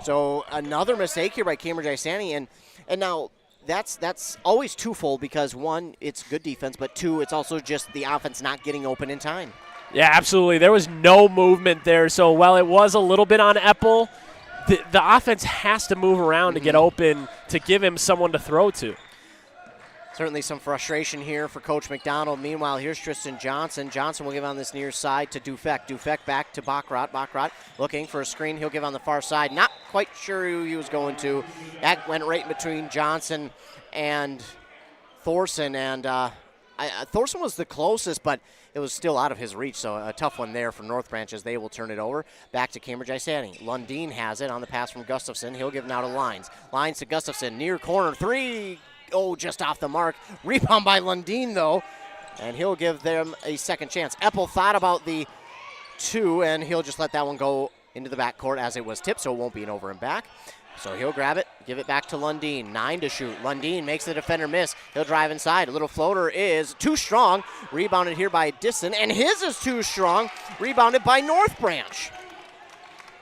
Speaker 1: so another mistake here by Cambridge-Isanti, and now that's always twofold because, one, it's good defense, but two, it's also just the offense not getting open in time.
Speaker 5: Yeah, absolutely. There was no movement there. So while it was a little bit on Eppel, the offense has to move around to get open to give him someone to throw to.
Speaker 1: Certainly some frustration here for Coach McDonald. Meanwhile, here's Tristan Johnson. Johnson will give on this near side to Dufek. Dufek back to Baccarat. Baccarat looking for a screen. He'll give on the far side. Not quite sure who he was going to. That went right in between Johnson and Thorson. And Thorson was the closest, but it was still out of his reach. So a tough one there for North Branch as they will turn it over. Back to Cambridge-Isanti. Lundeen has it on the pass from Gustafson. He'll give now to Lines. Lines to Gustafson. Near corner. Three. Oh, just off the mark. Rebound by Lundeen, though, and he'll give them a second chance. Eppel thought about the 2, and he'll just let that one go into the backcourt as it was tipped, so it won't be an over and back. So he'll grab it, give it back to Lundeen. 9 to shoot. Lundeen makes the defender miss. He'll drive inside. A little floater is too strong. Rebounded here by Disson, and his is too strong. Rebounded by North Branch.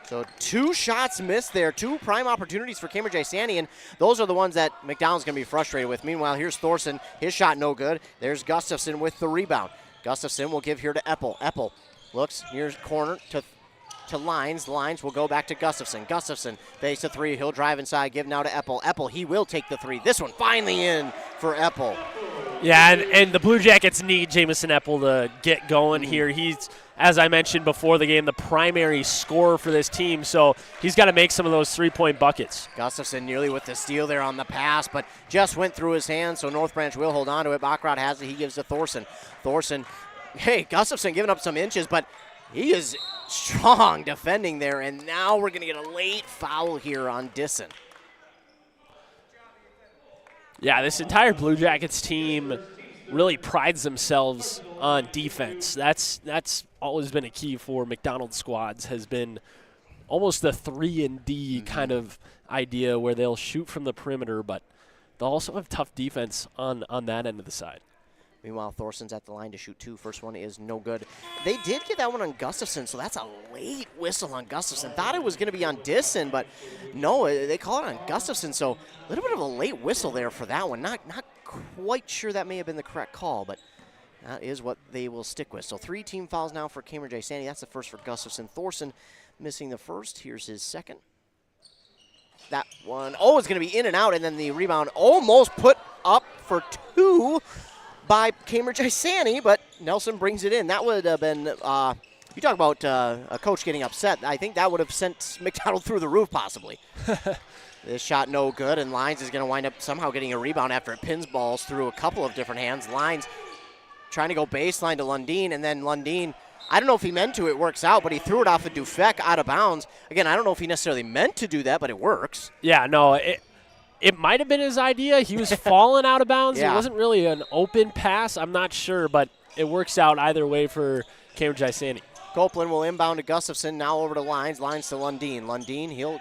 Speaker 1: So 2 shots missed there, 2 prime opportunities for Cambridge-Isanti, and those are the ones that McDonald's going to be frustrated with. Meanwhile, here's Thorson. His shot no good. There's Gustafson with the rebound. Gustafson will give here to Eppel. Eppel looks near corner to Lines. Lines will go back to Gustafson. Gustafson face a 3. He'll drive inside, give now to Eppel. Eppel, he will take the 3. This one finally in for Eppel.
Speaker 5: Yeah, and the Blue Jackets need Jamison Eppel to get going here. He's, as I mentioned before the game, the primary scorer for this team, so he's got to make some of those 3-point buckets.
Speaker 1: Gustafson nearly with the steal there on the pass, but just went through his hands, so North Branch will hold on to it. Baccarat has it. He gives to Thorson. Thorson, hey, Gustafson giving up some inches, but he is strong defending there, and now we're going to get a late foul here on Disson.
Speaker 5: Yeah, this entire Blue Jackets team really prides themselves on defense. That's always been a key for McDonald's squads, has been almost the 3-and-D kind of idea where they'll shoot from the perimeter, but they'll also have tough defense on that end of the side.
Speaker 1: Meanwhile, Thorson's at the line to shoot 2. First one is no good. They did get that one on Gustafson, so that's a late whistle on Gustafson. Thought it was going to be on Disson, but no, they call it on Gustafson, so a little bit of a late whistle there for that one. Not quite sure that may have been the correct call, but that is what they will stick with. So 3 team fouls now for Cambridge-Isanti. That's the first for Gustafson. Thorson missing the first. Here's his second. That one, it's going to be in and out, and then the rebound almost put up for 2 by Cambridge-Isanti, but Nelson brings it in. That would have been, you talk about a coach getting upset. I think that would have sent McDonald through the roof possibly. This shot no good, and Lines is going to wind up somehow getting a rebound after it pins balls through a couple of different hands. Lines trying to go baseline to Lundeen, and then Lundeen, I don't know if he meant to, it works out, but he threw it off of Dufek out of bounds. Again, I don't know if he necessarily meant to do that, but it works.
Speaker 5: Yeah, no, it might have been his idea. He was falling out of bounds.
Speaker 1: Yeah.
Speaker 5: It wasn't really an open pass. I'm not sure, but it works out either way for Cambridge-Isanti.
Speaker 1: Copeland will inbound to Gustafson. Now over to Lines. Lines to Lundeen. Lundeen, he'll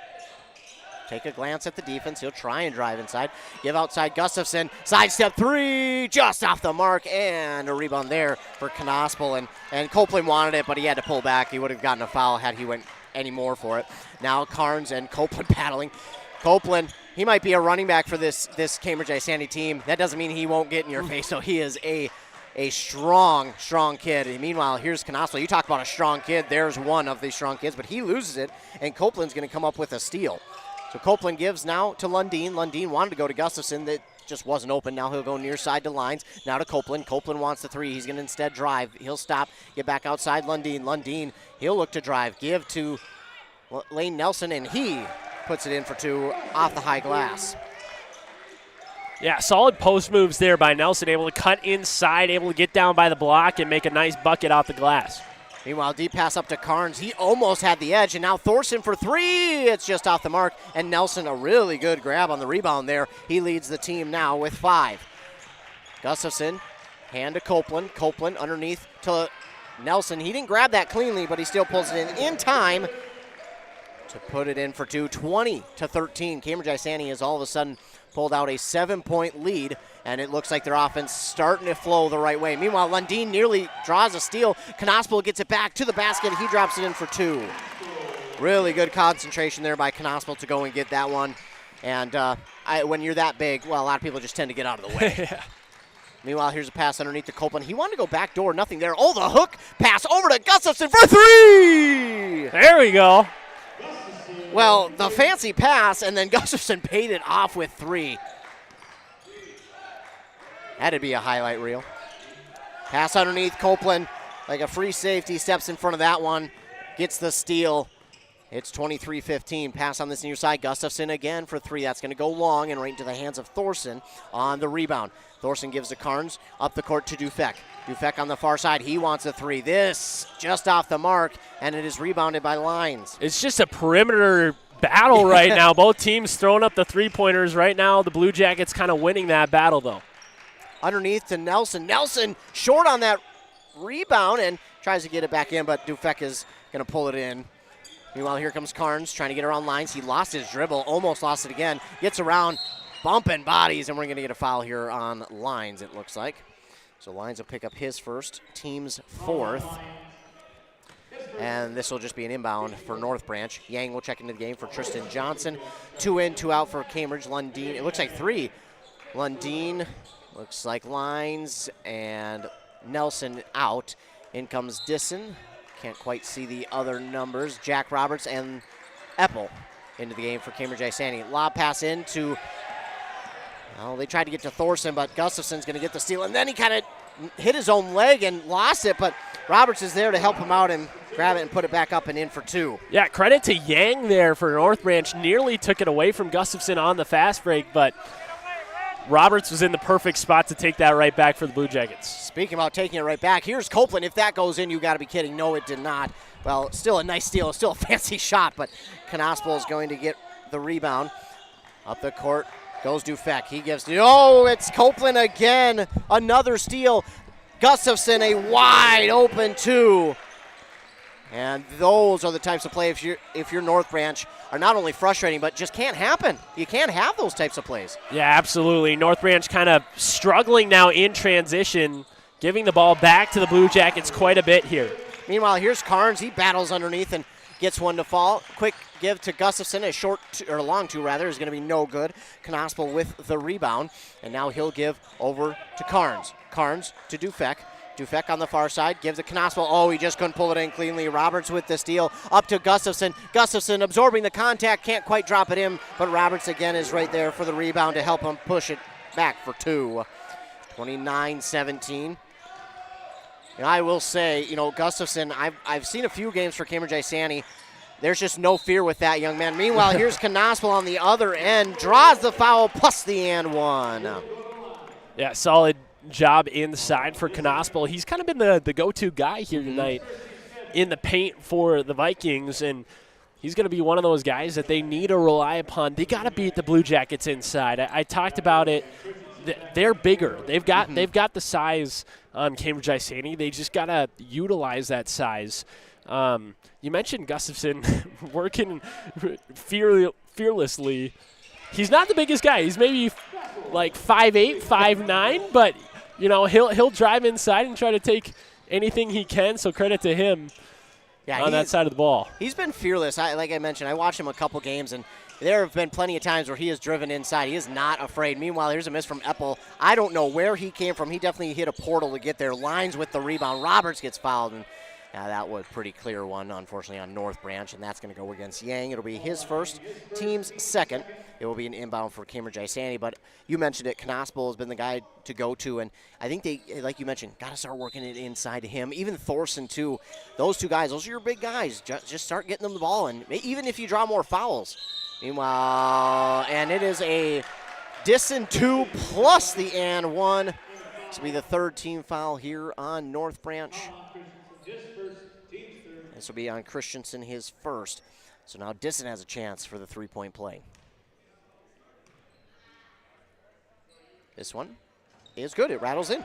Speaker 1: take a glance at the defense. He'll try and drive inside. Give outside Gustafson. Sidestep 3. Just off the mark. And a rebound there for Knospel. And Copeland wanted it, but he had to pull back. He would have gotten a foul had he went any more for it. Now Carnes and Copeland battling. Copeland, he might be a running back for this Cambridge-Isanti team. That doesn't mean he won't get in your face. So he is a strong kid. And meanwhile, here's Knospel. You talk about a strong kid. There's one of these strong kids, but he loses it, and Copeland's going to come up with a steal. So Copeland gives now to Lundeen. Lundeen wanted to go to Gustafson. That just wasn't open. Now he'll go near side to Lines. Now to Copeland. Copeland wants the 3. He's going to instead drive. He'll stop, get back outside Lundeen. Lundeen, he'll look to drive. Give to Lane Nelson, and he puts it in for 2 off the high glass.
Speaker 5: Yeah, solid post moves there by Nelson, able to cut inside, able to get down by the block and make a nice bucket off the glass.
Speaker 1: Meanwhile, deep pass up to Carnes. He almost had the edge, and now Thorson for 3. It's just off the mark, and Nelson, a really good grab on the rebound there. He leads the team now with 5. Gustafson, hand to Copeland. Copeland underneath to Nelson. He didn't grab that cleanly, but he still pulls it in time to put it in for 2, 20-13. Cambridge-Isanti has all of a sudden pulled out a 7-point lead, and it looks like their offense starting to flow the right way. Meanwhile, Lundeen nearly draws a steal. Knospel gets it back to the basket. He drops it in for 2. Really good concentration there by Knospel to go and get that one. And when you're that big, well, a lot of people just tend to get out of the way.
Speaker 5: Yeah.
Speaker 1: Meanwhile, here's a pass underneath to Copeland. He wanted to go back door, nothing there. Oh, the hook pass over to Gustafson for 3!
Speaker 5: There we go.
Speaker 1: Well, the fancy pass, and then Gustafson paid it off with 3. Had to be a highlight reel. Pass underneath. Copeland, like a free safety, steps in front of that one. Gets the steal. It's 23-15. Pass on this near side. Gustafson again for 3. That's going to go long and right into the hands of Thorson on the rebound. Thorson gives to Carnes. Up the court to Dufek. Dufek on the far side. He wants a 3. This just off the mark, and it is rebounded by Lyons.
Speaker 5: It's just a perimeter battle right now. Both teams throwing up the three-pointers right now. The Blue Jackets kind of winning that battle, though.
Speaker 1: Underneath to Nelson. Nelson short on that rebound and tries to get it back in, but Dufek is going to pull it in. Meanwhile, here comes Carnes trying to get around Lyons. He lost his dribble, almost lost it again. Gets around, bumping bodies, and we're going to get a foul here on Lyons, it looks like. So Lyons will pick up his first, team's 4th. And this will just be an inbound for North Branch. Yang will check into the game for Tristan Johnson. 2 in, 2 out for Cambridge. Lundeen, it looks like 3. Lundeen, looks like Lyons, and Nelson out. In comes Disson. Can't quite see the other numbers. Jack Roberts and Eppel into the game for Cambridge-Isanti. Lob pass into, well, they tried to get to Thorson, but Gustafson's going to get the steal. And then he kind of hit his own leg and lost it, but Roberts is there to help him out and grab it and put it back up and in for 2.
Speaker 5: Yeah, credit to Yang there for North Branch. Nearly took it away from Gustafson on the fast break, but Roberts was in the perfect spot to take that right back for the Blue Jackets.
Speaker 1: Speaking about taking it right back, here's Copeland. If that goes in, you got to be kidding. No, it did not. Well, still a nice steal. Still a fancy shot, but Knospel is going to get the rebound. Up the court goes Dufek. He gives, oh, it's Copeland again. Another steal. Gustafson, a wide open 2. And those are the types of play, if you're North Branch, are not only frustrating, but just can't happen. You can't have those types of plays.
Speaker 5: Yeah, absolutely. North Branch kind of struggling now in transition, giving the ball back to the Blue Jackets quite a bit here.
Speaker 1: Meanwhile, here's Carnes. He battles underneath and gets one to fall. Quick give to Gustafson. A long 2 rather, is going to be no good. Knospel with the rebound. And now he'll give over to Carnes. Carnes to Dufek. Dufek on the far side, gives it Knospel. Oh, he just couldn't pull it in cleanly. Roberts with the steal. Up to Gustafson. Gustafson absorbing the contact, can't quite drop it in, but Roberts again is right there for the rebound to help him push it back for 2. 29-17. And I will say, Gustafson, I've seen a few games for Cambridge-Isanti. There's just no fear with that young man. Meanwhile, here's Knospel on the other end, draws the foul, plus the and 1.
Speaker 5: Yeah, solid job inside for Knospel. He's kind of been the go-to guy here tonight in the paint for the Vikings, and he's going to be one of those guys that they need to rely upon. They got to beat the Blue Jackets inside. I talked about it. They're bigger. They've got the size on Cambridge-Isanti. They just got to utilize that size. You mentioned Gustafson working fearlessly. He's not the biggest guy. He's maybe like 5'8", 5'9", but he'll drive inside and try to take anything he can. So credit to him on that side of the ball.
Speaker 1: He's been fearless. Like I mentioned, I watched him a couple games, and there have been plenty of times where he has driven inside. He is not afraid. Meanwhile, here's a miss from Eppel. I don't know where he came from. He definitely hit a portal to get there. Lyons with the rebound. Roberts gets fouled, and that was a pretty clear one, unfortunately, on North Branch, and that's going to go against Yang. It'll be his first, team's second. It will be an inbound for Cambridge-Isanti, but you mentioned it. Knospel has been the guy to go to, and I think they, like you mentioned, got to start working it inside to him. Even Thorson, too. Those 2 guys, those are your big guys. Just start getting them the ball, and even if you draw more fouls. Meanwhile, and it is a Disson 2 plus the and 1. This will be the 3rd team foul here on North Branch. This will be on Christensen, his first. So now Disson has a chance for the 3-point play. This one is good. It rattles in.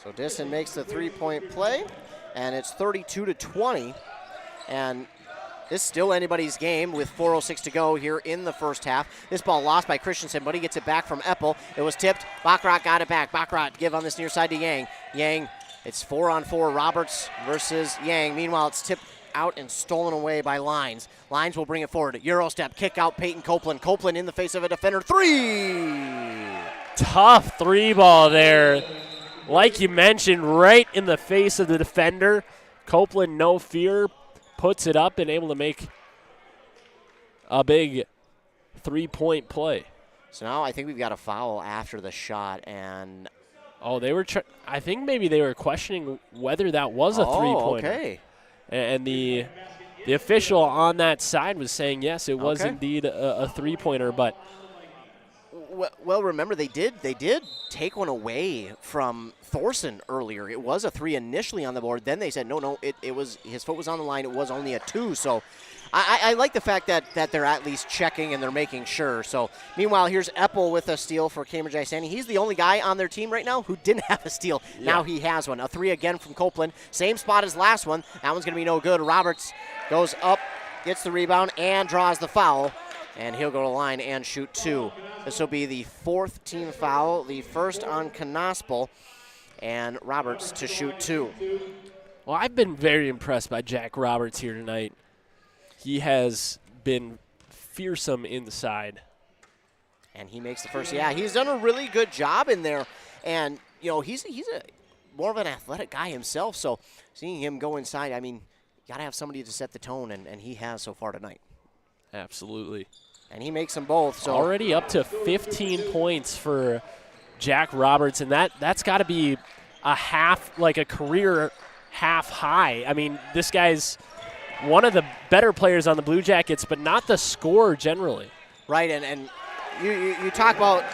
Speaker 1: So Disson makes the 3-point play, and it's 32-20. And this is still anybody's game with 4:06 to go here in the first half. This ball lost by Christensen, but he gets it back from Eppel. It was tipped. Baccarat got it back. Baccarat give on this near side to Yang. Yang, it's 4-on-4, Roberts versus Yang. Meanwhile, it's tipped out and stolen away by Lyons. Lyons will bring it forward. Euro step, kick out Peyton Copeland. Copeland in the face of a defender. 3!
Speaker 5: Tough 3 ball there. Like you mentioned, right in the face of the defender. Copeland, no fear, puts it up and able to make a big 3-point play.
Speaker 1: So now I think we've got a foul after the shot, and
Speaker 5: they were. I think maybe they were questioning whether that was a three-pointer.
Speaker 1: Okay.
Speaker 5: And the official on that side was saying yes, it was indeed a three-pointer. But
Speaker 1: well, remember they did take one away from Thorson earlier. It was a 3 initially on the board. Then they said no, it was his foot was on the line. It was only a 2. So I like the fact that they're at least checking and they're making sure. So meanwhile, here's Eppel with a steal for Cambridge-Isanti. He's the only guy on their team right now who didn't have a steal. Yeah. Now he has one. A 3 again from Copeland. Same spot as last one. That one's going to be no good. Roberts goes up, gets the rebound, and draws the foul. And he'll go to the line and shoot 2. This will be the 4th team foul, the first on Knospel, and Roberts to shoot 2.
Speaker 5: Well, I've been very impressed by Jack Roberts here tonight. He has been fearsome inside.
Speaker 1: And he makes the first. Yeah, he's done a really good job in there. And, he's more of an athletic guy himself. So seeing him go inside, I mean, you got to have somebody to set the tone, and he has so far tonight.
Speaker 5: Absolutely.
Speaker 1: And he makes them both. So
Speaker 5: already up to 15 points for Jack Roberts, and that's got to be a career half high. I mean, this guy's one of the better players on the Blue Jackets, but not the scorer generally.
Speaker 1: Right, and you talk about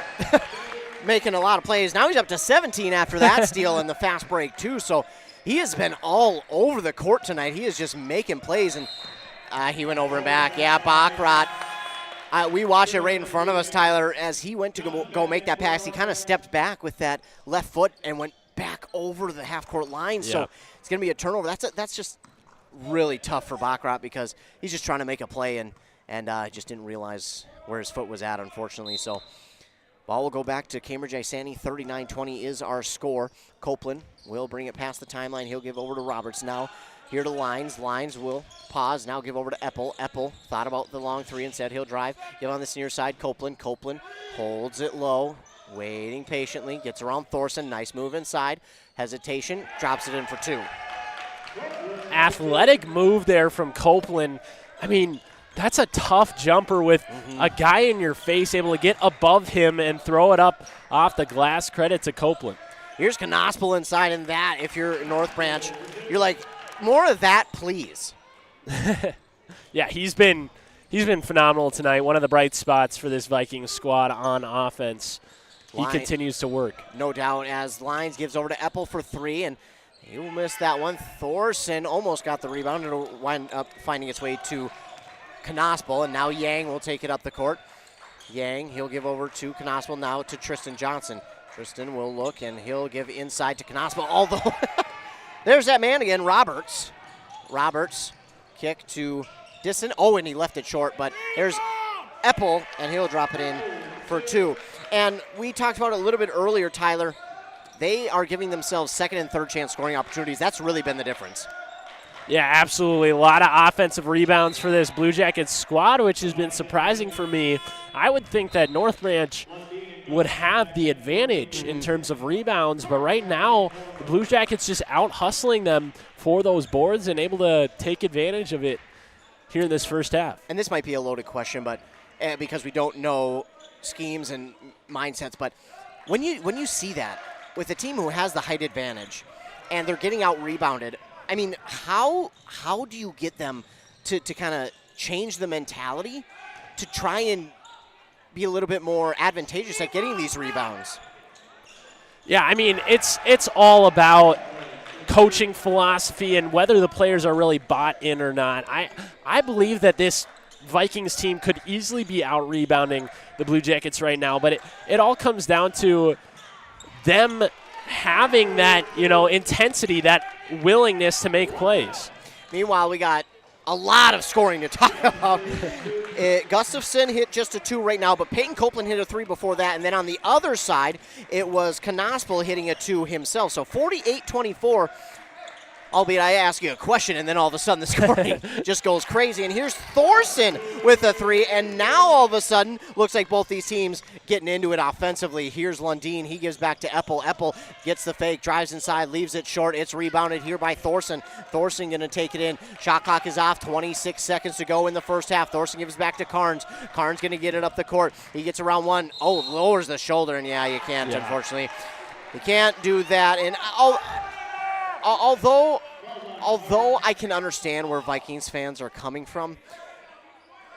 Speaker 1: making a lot of plays. Now he's up to 17 after that steal and the fast break too. So he has been all over the court tonight. He is just making plays, and he went over and back. Yeah, Baccarat. We watched it right in front of us, Tyler, as he went to go make that pass. He kind of stepped back with that left foot and went back over the half-court line. Yeah. So it's going to be a turnover. That's just really tough for Baccarat because he's just trying to make a play and just didn't realize where his foot was at, unfortunately. So ball will go back to Cambridge-Isanti. 39-20 is our score. Copeland will bring it past the timeline. He'll give over to Roberts now. Here to Lines. Lines will pause. Now give over to Eppel. Eppel thought about the long 3 and said he'll drive. Give on this near side. Copeland. Copeland holds it low. Waiting patiently. Gets around Thorson. Nice move inside. Hesitation. Drops it in for 2.
Speaker 5: Athletic move there from Copeland. I mean, that's a tough jumper with a guy in your face able to get above him and throw it up off the glass. Credit to Copeland.
Speaker 1: Here's Knospel inside, and that, if you're North Branch, you're like, more of that, please.
Speaker 5: Yeah, he's been phenomenal tonight. One of the bright spots for this Vikings squad on offense. He continues to work. No doubt, as Lines gives over to Eppel for 3, and he will miss that one. Thorson almost got the rebound. It'll wind up finding its way to Knospel, and now Yang will take it up the court. Yang, he'll give over to Knospel, now to Tristan Johnson. Tristan will look, and he'll give inside to Knospel, although there's that man again, Roberts. Roberts, kick to Disson. Oh, and he left it short, but there's Eppel, and he'll drop it in for 2. And we talked about it a little bit earlier, Tyler. They are giving themselves second and third chance scoring opportunities. That's really been the difference. Yeah, absolutely. A lot of offensive rebounds for this Blue Jackets squad, which has been surprising for me. I would think that North Branch would have the advantage in terms of rebounds, but right now the Blue Jackets just out-hustling them for those boards and able to take advantage of it here in this first half. And this might be a loaded question, but because we don't know schemes and mindsets, but when you see that with a team who has the height advantage and they're getting out-rebounded, I mean, how do you get them to kind of change the mentality to try and be a little bit more advantageous at getting these rebounds? Yeah, I mean, it's all about coaching philosophy and whether the players are really bought in or not. I believe that this Vikings team could easily be out-rebounding the Blue Jackets right now, but it all comes down to them having that, intensity, that willingness to make plays. Meanwhile, we got a lot of scoring to talk about. Gustafson hit just a 2 right now, but Peyton Copeland hit a 3 before that. And then on the other side, it was Knospel hitting a 2 himself. So 48-24.
Speaker 1: albeit I ask you a question, and then all of a sudden the scoring just goes crazy. And here's Thorson with a 3, and now all of a sudden, looks like both these teams getting into it offensively. Here's Lundin. He gives back to Eppel. Eppel gets the fake, drives inside, leaves it short. It's rebounded here by Thorson. Thorson going to take it in. Shot clock is off. 26 seconds to go in the first half. Thorson gives back to Carnes. Carnes going to get it up the court. He gets around one. Oh, lowers the shoulder, and yeah, you can't, unfortunately. You can't do that. And although I can understand where Vikings fans are coming from,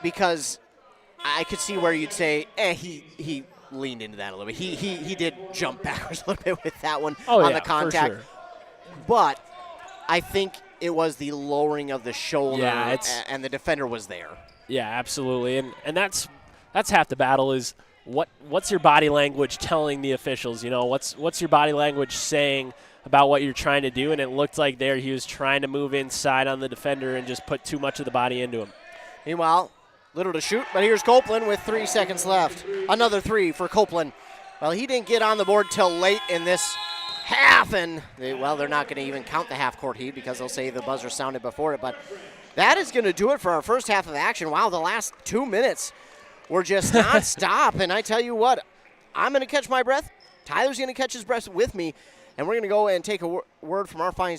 Speaker 1: because I could see where you'd say, he leaned into that a little bit. He did jump backwards a little bit with that one on the contact.
Speaker 5: For sure.
Speaker 1: But I think it was the lowering of the shoulder, and the defender was there.
Speaker 5: Yeah, absolutely. And that's half the battle is what's your body language telling the officials? You know, what's your body language saying about what you're trying to do? And it looked like there he was trying to move inside on the defender and just put too much of the body into him.
Speaker 1: Meanwhile, little to shoot, but here's Copeland with 3 seconds left. Another 3 for Copeland. Well, he didn't get on the board till late in this half, and they're not going to even count the half-court heat because they'll say the buzzer sounded before it. But that is going to do it for our first half of action. Wow, the last 2 minutes were just non-stop. And I tell you what, I'm going to catch my breath. Tyler's going to catch his breath with me, and we're going to go and take a word from our fine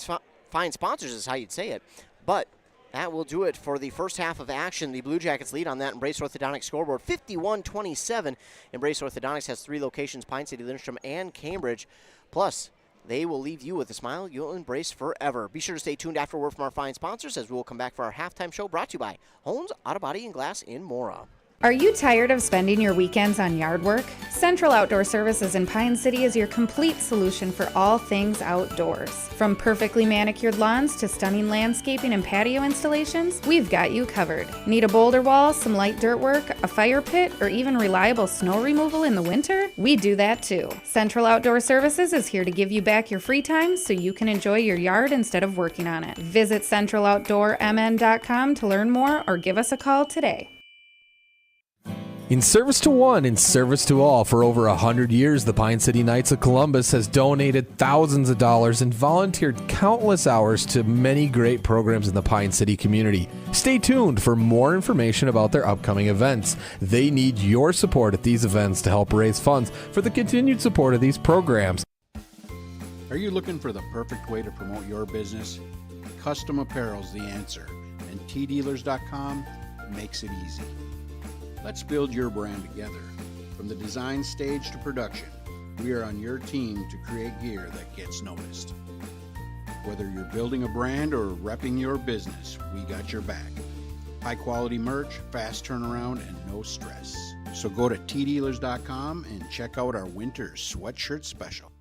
Speaker 1: sponsors is how you'd say it. But that will do it for the first half of action. The Blue Jackets lead on that Embrace Orthodontics scoreboard, 51-27. Embrace Orthodontics has 3 locations, Pine City, Lindstrom, and Cambridge. Plus, they will leave you with a smile you'll embrace forever. Be sure to stay tuned after word from our fine sponsors as we will come back for our halftime show brought to you by Holmes Auto Body and Glass in Mora.
Speaker 13: Are you tired of spending your weekends on yard work? Central Outdoor Services in Pine City is your complete solution for all things outdoors. From perfectly manicured lawns to stunning landscaping and patio installations, we've got you covered. Need a boulder wall, some light dirt work, a fire pit, or even reliable snow removal in the winter? We do that too. Central Outdoor Services is here to give you back your free time so you can enjoy your yard instead of working on it. Visit centraloutdoormn.com to learn more or give us a call today.
Speaker 14: In service to one, in service to all, for over 100 years, the Pine City Knights of Columbus has donated thousands of dollars and volunteered countless hours to many great programs in the Pine City community. Stay tuned for more information about their upcoming events. They need your support at these events to help raise funds for the continued support of these programs.
Speaker 15: Are you looking for the perfect way to promote your business? Custom apparel's the answer, and tdealers.com makes it easy. Let's build your brand together. From the design stage to production, we are on your team to create gear that gets noticed. Whether you're building a brand or repping your business, we got your back. High quality merch, fast turnaround, and no stress. So go to tdealers.com and check out our winter sweatshirt special.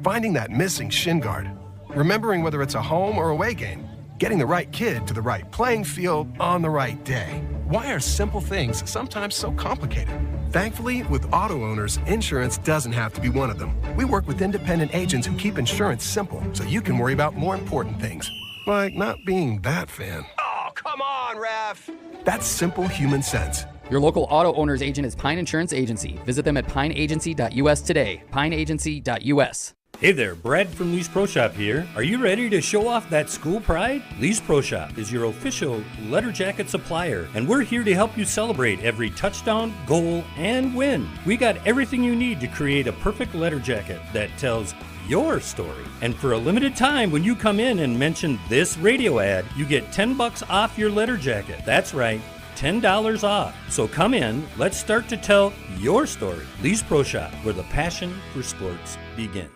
Speaker 16: Finding that missing shin guard. Remembering whether it's a home or away game. Getting the right kid to the right playing field on the right day. Why are simple things sometimes so complicated? Thankfully, with auto owners, insurance doesn't have to be one of them. We work with independent agents who keep insurance simple so you can worry about more important things, like not being that fan.
Speaker 17: Oh, come on, ref!
Speaker 16: That's simple human sense.
Speaker 12: Your local auto owner's agent is Pine Insurance Agency. Visit them at pineagency.us today. pineagency.us.
Speaker 18: Hey there, Brad from Lee's Pro Shop here. Are you ready to show off that school pride? Lee's Pro Shop is your official letter jacket supplier, and we're here to help you celebrate every touchdown, goal, and win. We got everything you need to create a perfect letter jacket that tells your story. And for a limited time, when you come in and mention this radio ad, you get $10 off your letter jacket. That's right, $10 off. So come in, let's start to tell your story. Lee's Pro Shop, where the passion for sports begins.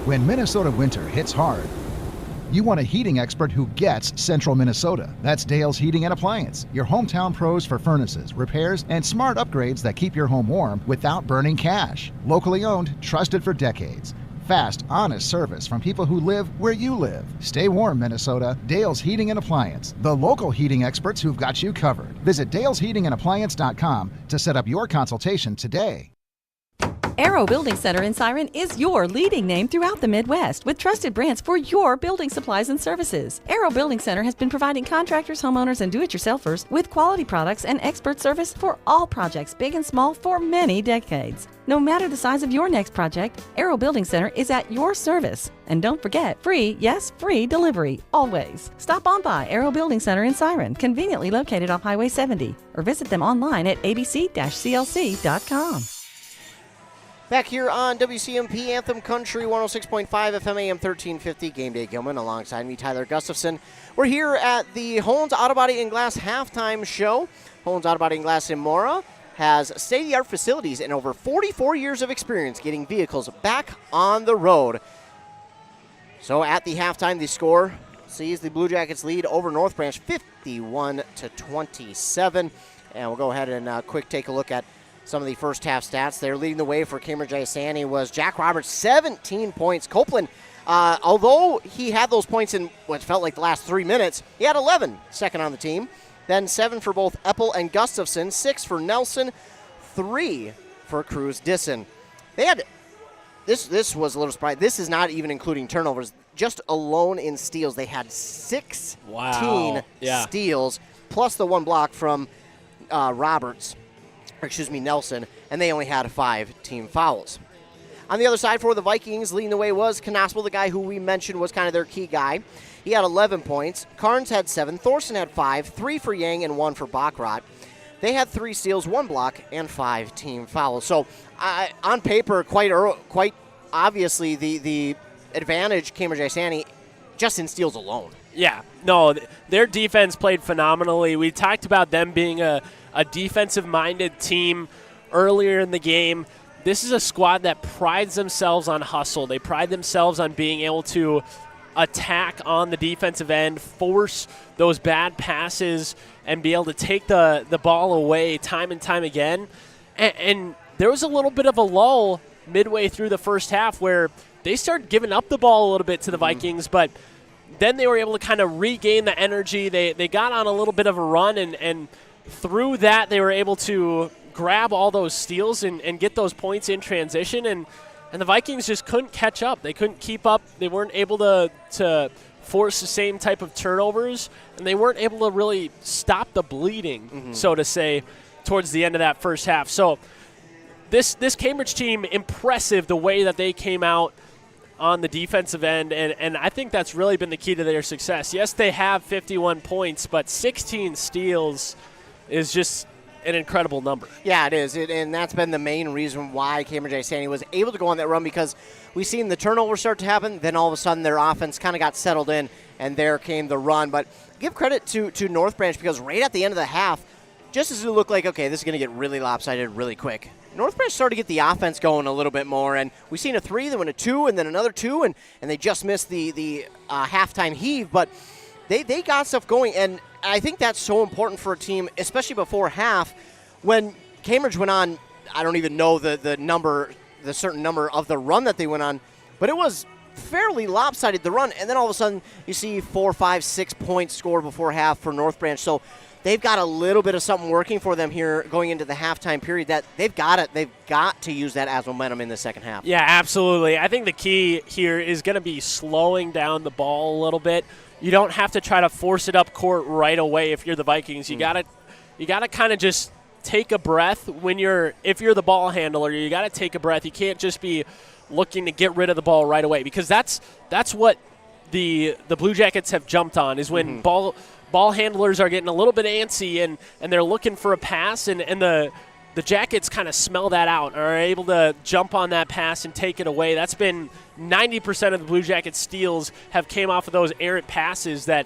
Speaker 19: When Minnesota winter hits hard, you want a heating expert who gets central Minnesota. That's Dale's Heating and Appliance, your hometown pros for furnaces, repairs, and smart upgrades that keep your home warm without burning cash. Locally owned, trusted for decades. Fast, honest service from people who live where you live. Stay warm, Minnesota. Dale's Heating and Appliance, the local heating experts who've got you covered. Visit dalesheatingandappliance.com to set up your consultation today.
Speaker 20: Arrow Building Center in Siren is your leading name throughout the Midwest with trusted brands for your building supplies and services. Arrow Building Center has been providing contractors, homeowners, and do-it-yourselfers with quality products and expert service for all projects, big and small, for many decades. No matter the size of your next project, Arrow Building Center is at your service. And don't forget, free, yes, free delivery, always. Stop on by Arrow Building Center in Siren, conveniently located off Highway 70, or visit them online at abc-clc.com.
Speaker 1: Back here on WCMP Anthem Country 106.5 FM AM 1350, Game Day Gilman alongside me, Tyler Gustafson. We're here at the Holmes Auto Body and Glass halftime show. Holmes Auto Body and Glass in Mora has state-of-the-art facilities and over 44 years of experience getting vehicles back on the road. So at the halftime, the score sees the Blue Jackets lead over North Branch 51-27. And we'll go ahead and quick take a look at some of the first half stats. They're leading the way for Cambridge-Isanti was Jack Roberts, 17 points. Copeland, although he had those points in what felt like the last 3 minutes, he had 11 second on the team. Then 7 for both Eppel and Gustafson, 6 for Nelson, 3 for Cruz Disson. They had, this was a little surprising. This is not even including turnovers. Just alone in steals, they had 16 steals, plus the 1 block from Nelson, and they only had 5 team fouls. On the other side for the Vikings, leading the way was Knoxville, the guy who we mentioned was kind of their key guy. He had 11 points. Carnes had 7. Thorson had 5, 3 for Yang and 1 for Baccarat. They had 3 steals, 1 block, and 5 team fouls. So on paper, quite obviously the advantage Cambridge-Isanti just in steals alone.
Speaker 5: Yeah, no, their defense played phenomenally. We talked about them being a defensive-minded team earlier in the game. This is a squad that prides themselves on hustle. They pride themselves on being able to attack on the defensive end, force those bad passes, and be able to take the ball away time and time again. And there was a little bit of a lull midway through the first half where they started giving up the ball a little bit to the Vikings, but then they were able to kind of regain the energy. They got on a little bit of a run, and through that they were able to grab all those steals and get those points in transition, and the Vikings just couldn't catch up. They couldn't keep up. They weren't able to force the same type of turnovers, and they weren't able to really stop the bleeding, so to say, towards the end of that first half. So this Cambridge team, impressive the way that they came out on the defensive end, and I think that's really been the key to their success. Yes, they have 51 points, but 16 steals is just an incredible number.
Speaker 1: Yeah, it is, and that's been the main reason why Cambridge-Isanti was able to go on that run, because we've seen the turnovers start to happen, then all of a sudden their offense kind of got settled in, and there came the run. But give credit to North Branch, because right at the end of the half, just as it looked like, okay, this is going to get really lopsided really quick, North Branch started to get the offense going a little bit more, and we've seen a 3, then went a 2, and then another 2, and they just missed the halftime heave, but they got stuff going, and I think that's so important for a team, especially before half. When Cambridge went on, I don't even know the certain number of the run that they went on, but it was fairly lopsided, the run, and then all of a sudden you see 4, 5, 6 points scored before half for North Branch. So they've got a little bit of something working for them here going into the halftime period that they've got to use that as momentum in the second half.
Speaker 5: Yeah, absolutely. I think the key here is going to be slowing down the ball a little bit. You don't have to try to force it up court right away if you're the Vikings. You gotta kind of just take a breath if you're the ball handler. You got to take a breath. You can't just be looking to get rid of the ball right away, because that's what the Blue Jackets have jumped on, is when ball handlers are getting a little bit antsy and they're looking for a pass, and the Jackets kind of smell that out and are able to jump on that pass and take it away. That's been 90% of the Blue Jackets steals have came off of those errant passes that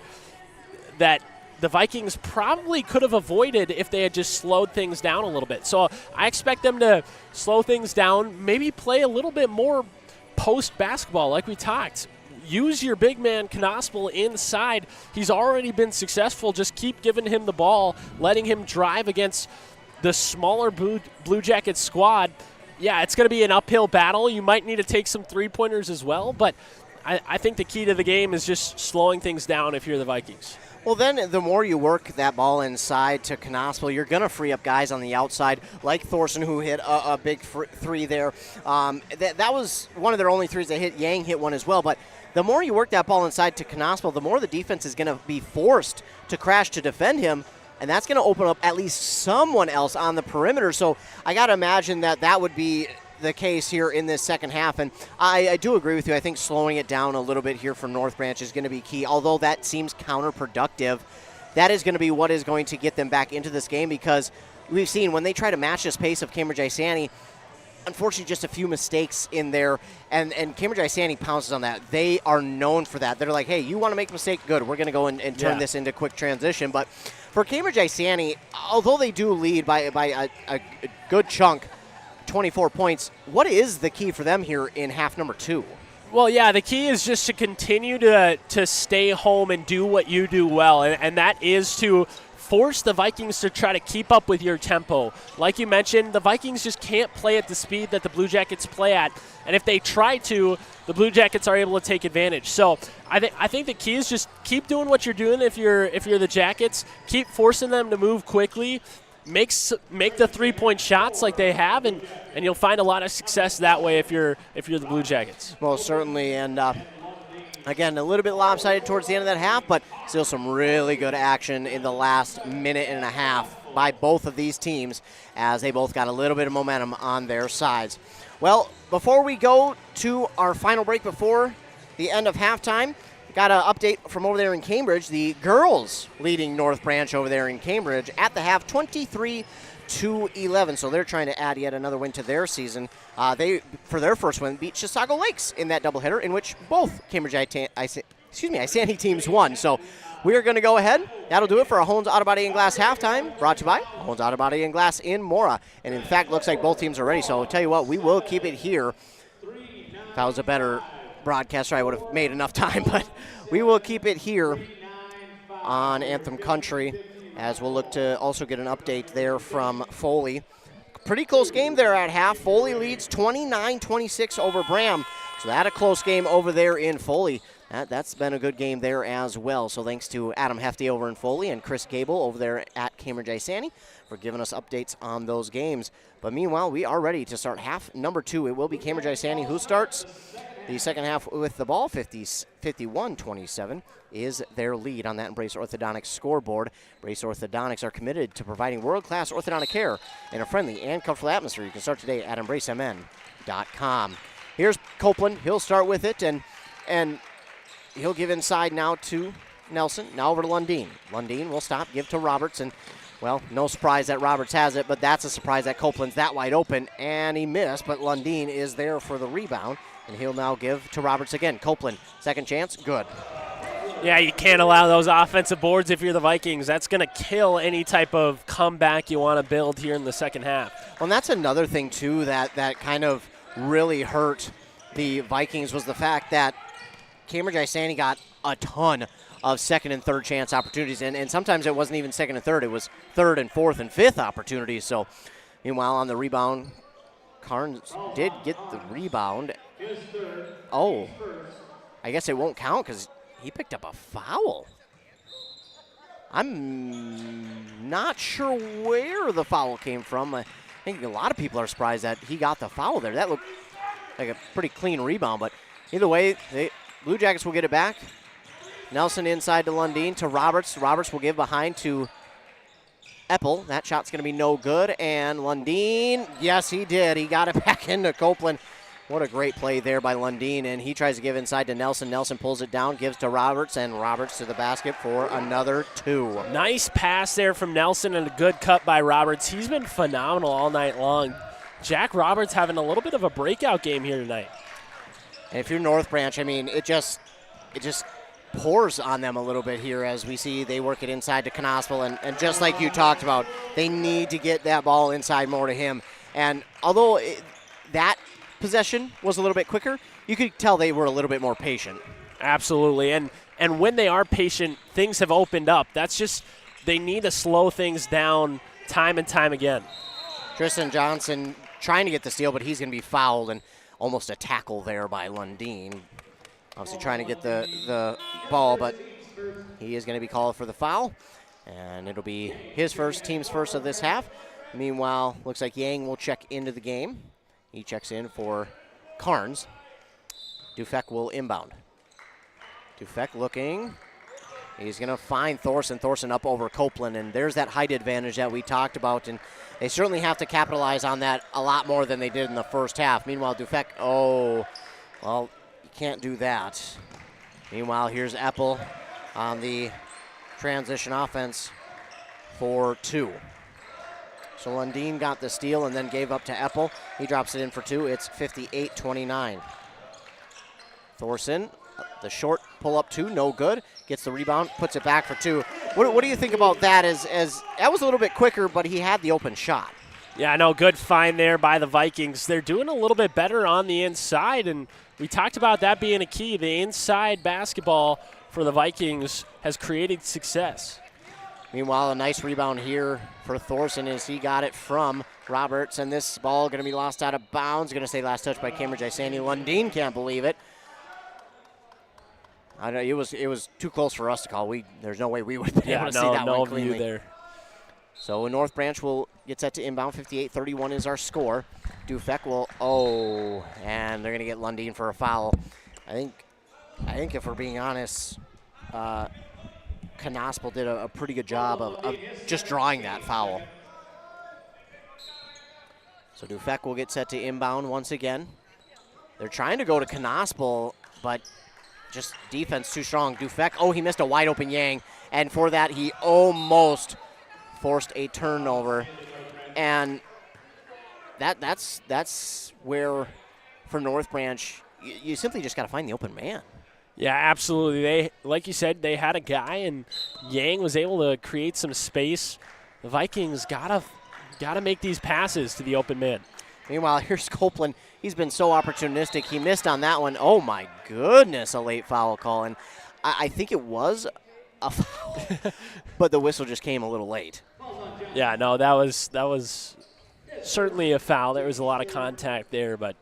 Speaker 5: the Vikings probably could have avoided if they had just slowed things down a little bit. So I expect them to slow things down, maybe play a little bit more post basketball like we talked. Use your big man Knoxville inside. He's already been successful. Just keep giving him the ball, letting him drive against the smaller Blue Jackets squad. Yeah, it's going to be an uphill battle. You might need to take some three-pointers as well, but I think the key to the game is just slowing things down if you're the Vikings.
Speaker 1: Well, then the more you work that ball inside to Knoxville, you're going to free up guys on the outside, like Thorson, who hit a big three there. That was one of their only threes they hit. Yang hit one as well. But the more you work that ball inside to Knoxville, the more the defense is going to be forced to crash to defend him, and that's going to open up at least someone else on the perimeter. So I got to imagine that would be the case here in this second half, and I do agree with you. I think slowing it down a little bit here from North Branch is going to be key, although that seems counterproductive. That is going to be what is going to get them back into this game, because we've seen when they try to match this pace of Cambridge-Isanti, unfortunately just a few mistakes in there, and Cambridge-Isanti pounces on that. They are known for that. They're like, hey, you want to make a mistake? Good, we're going to go and turn this into quick transition. But for Cambridge-Isanti, although they do lead by a good chunk, 24 points. What is the key for them here in half number 2?
Speaker 5: Well, yeah, the key is just to continue to stay home and do what you do well, and that is to force the Vikings to try to keep up with your tempo. Like you mentioned, the Vikings just can't play at the speed that the Blue Jackets play at, and if they try to, the Blue Jackets are able to take advantage. So I think the key is just keep doing what you're doing if you're the Jackets. Keep forcing them to move quickly. Make the 3-point shots like they have, and you'll find a lot of success that way if you're the Blue Jackets.
Speaker 1: Well, certainly, and again, a little bit lopsided towards the end of that half, but still some really good action in the last minute and a half by both of these teams, as they both got a little bit of momentum on their sides. Well, before we go to our final break before the end of halftime, got an update from over there in Cambridge. The girls leading North Branch over there in Cambridge at the half, 23-11. So they're trying to add yet another win to their season. They, for their first win, beat Chisago Lakes in that doubleheader, in which both Isanti teams won. So we are going to go ahead. That'll do it for our Holmes Auto Body and Glass halftime, brought to you by Holmes Auto Body and Glass in Mora. And in fact, looks like both teams are ready. So I'll tell you what, we will keep it here. If I was a better broadcaster, I would have made enough time, but we will keep it here on Anthem Country, as we'll look to also get an update there from Foley. Pretty close game there at half. Foley leads 29-26 over Bram, so that a close game over there in Foley. That's been a good game there as well. So thanks to Adam Hefty over in Foley and Chris Gable over there at Cambridge-Isanti for giving us updates on those games. But meanwhile, we are ready to start half number 2. It will be Cambridge-Isanti who starts the second half with the ball. 51-27 is their lead on that Embrace Orthodontics scoreboard. Embrace Orthodontics are committed to providing world-class orthodontic care in a friendly and comfortable atmosphere. You can start today at embracemn.com. Here's Copeland. He'll start with it, and he'll give inside now to Nelson. Now over to Lundeen. Lundeen will stop, give to Roberts, and, well, no surprise that Roberts has it, but that's a surprise that Copeland's that wide open, and he missed, but Lundeen is there for the rebound. And he'll now give to Roberts again. Copeland, second chance, good.
Speaker 5: Yeah, you can't allow those offensive boards if you're the Vikings. That's going to kill any type of comeback you want to build here in the second half.
Speaker 1: Well, and that's another thing, too, that kind of really hurt the Vikings, was the fact that Cambridge-Isanti got a ton of second and third chance opportunities. And sometimes it wasn't even second and third. It was third and fourth and fifth opportunities. So, meanwhile, on the rebound, Carnes did get the rebound. Oh, I guess it won't count because he picked up a foul. I'm not sure where the foul came from. I think a lot of people are surprised that he got the foul there. That looked like a pretty clean rebound, but either way, Blue Jackets will get it back. Nelson inside to Lundeen to Roberts. Roberts will give behind to Eppel. That shot's going to be no good, and Lundeen, yes, he did. He got it back into Copeland. What a great play there by Lundeen, and he tries to give inside to Nelson. Nelson pulls it down, gives to Roberts, and Roberts to the basket for another 2.
Speaker 5: Nice pass there from Nelson and a good cut by Roberts. He's been phenomenal all night long. Jack Roberts having a little bit of a breakout game here tonight.
Speaker 1: And if you're North Branch, I mean, it just pours on them a little bit here as we see they work it inside to Knoxville, and just like you talked about, they need to get that ball inside more to him. And although that possession was a little bit quicker, you could tell they were a little bit more patient.
Speaker 5: Absolutely, and when they are patient, things have opened up. That's just, they need to slow things down time and time again.
Speaker 1: Tristan Johnson trying to get the steal, but he's going to be fouled, and almost a tackle there by Lundeen. Obviously trying to get the ball, but he is going to be called for the foul. And it'll be his team's first of this half. Meanwhile, looks like Yang will check into the game. He checks in for Carnes. Dufek will inbound. Dufek looking. He's going to find Thorson. Thorson up over Copeland, and there's that height advantage that we talked about, and they certainly have to capitalize on that a lot more than they did in the first half. Meanwhile, Dufek, well, you can't do that. Meanwhile, here's Eppel on the transition offense for 2. So Lundin got the steal and then gave up to Eppel. He drops it in for 2. It's 58-29. Thorson, the short pull-up 2, no good. Gets the rebound, puts it back for 2. What do you think about that? As that was a little bit quicker, but he had the open shot.
Speaker 5: Yeah, no, good find there by the Vikings. They're doing a little bit better on the inside, and we talked about that being a key. The inside basketball for the Vikings has created success.
Speaker 1: Meanwhile, a nice rebound here for Thorson as he got it from Roberts, and this ball going to be lost out of bounds. Going to say last touch by Cambridge-Isanti. Lundin can't believe it. I know it was too close for us to call. There's no way we would have been able to see that one cleanly.
Speaker 5: View there.
Speaker 1: So North Branch will get set to inbound. 58-31 is our score. Dufek will, and they're going to get Lundin for a foul. I think if we're being honest, Knospel did a pretty good job of just drawing that foul. So Dufek will get set to inbound once again. They're trying to go to Knospel, but just defense too strong. Dufek, he missed a wide open Yang, and for that he almost forced a turnover. And that's where, for North Branch, you simply just got to find the open man.
Speaker 5: Yeah, absolutely. They, like you said, they had a guy, and Yang was able to create some space. The Vikings gotta make these passes to the open man.
Speaker 1: Meanwhile, here's Copeland. He's been so opportunistic. He missed on that one. Oh my goodness, a late foul call, and I think it was a foul, but the whistle just came a little late.
Speaker 5: Yeah, no, that was certainly a foul. There was a lot of contact there, but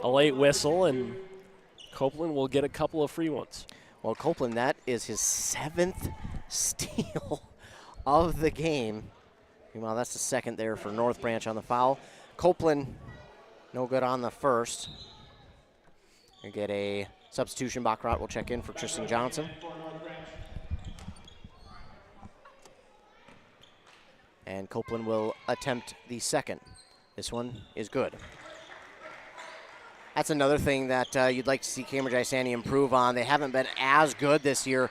Speaker 5: a late whistle, and Copeland will get a couple of free ones.
Speaker 1: Well, Copeland, that is his 7th steal of the game. Meanwhile, that's the 2nd there for North Branch on the foul. Copeland, no good on the first. We get a substitution. Baccarat will check in for Tristan Johnson. And Copeland will attempt the 2nd. This one is good. That's another thing that you'd like to see Cambridge-Isanti improve on. They haven't been as good this year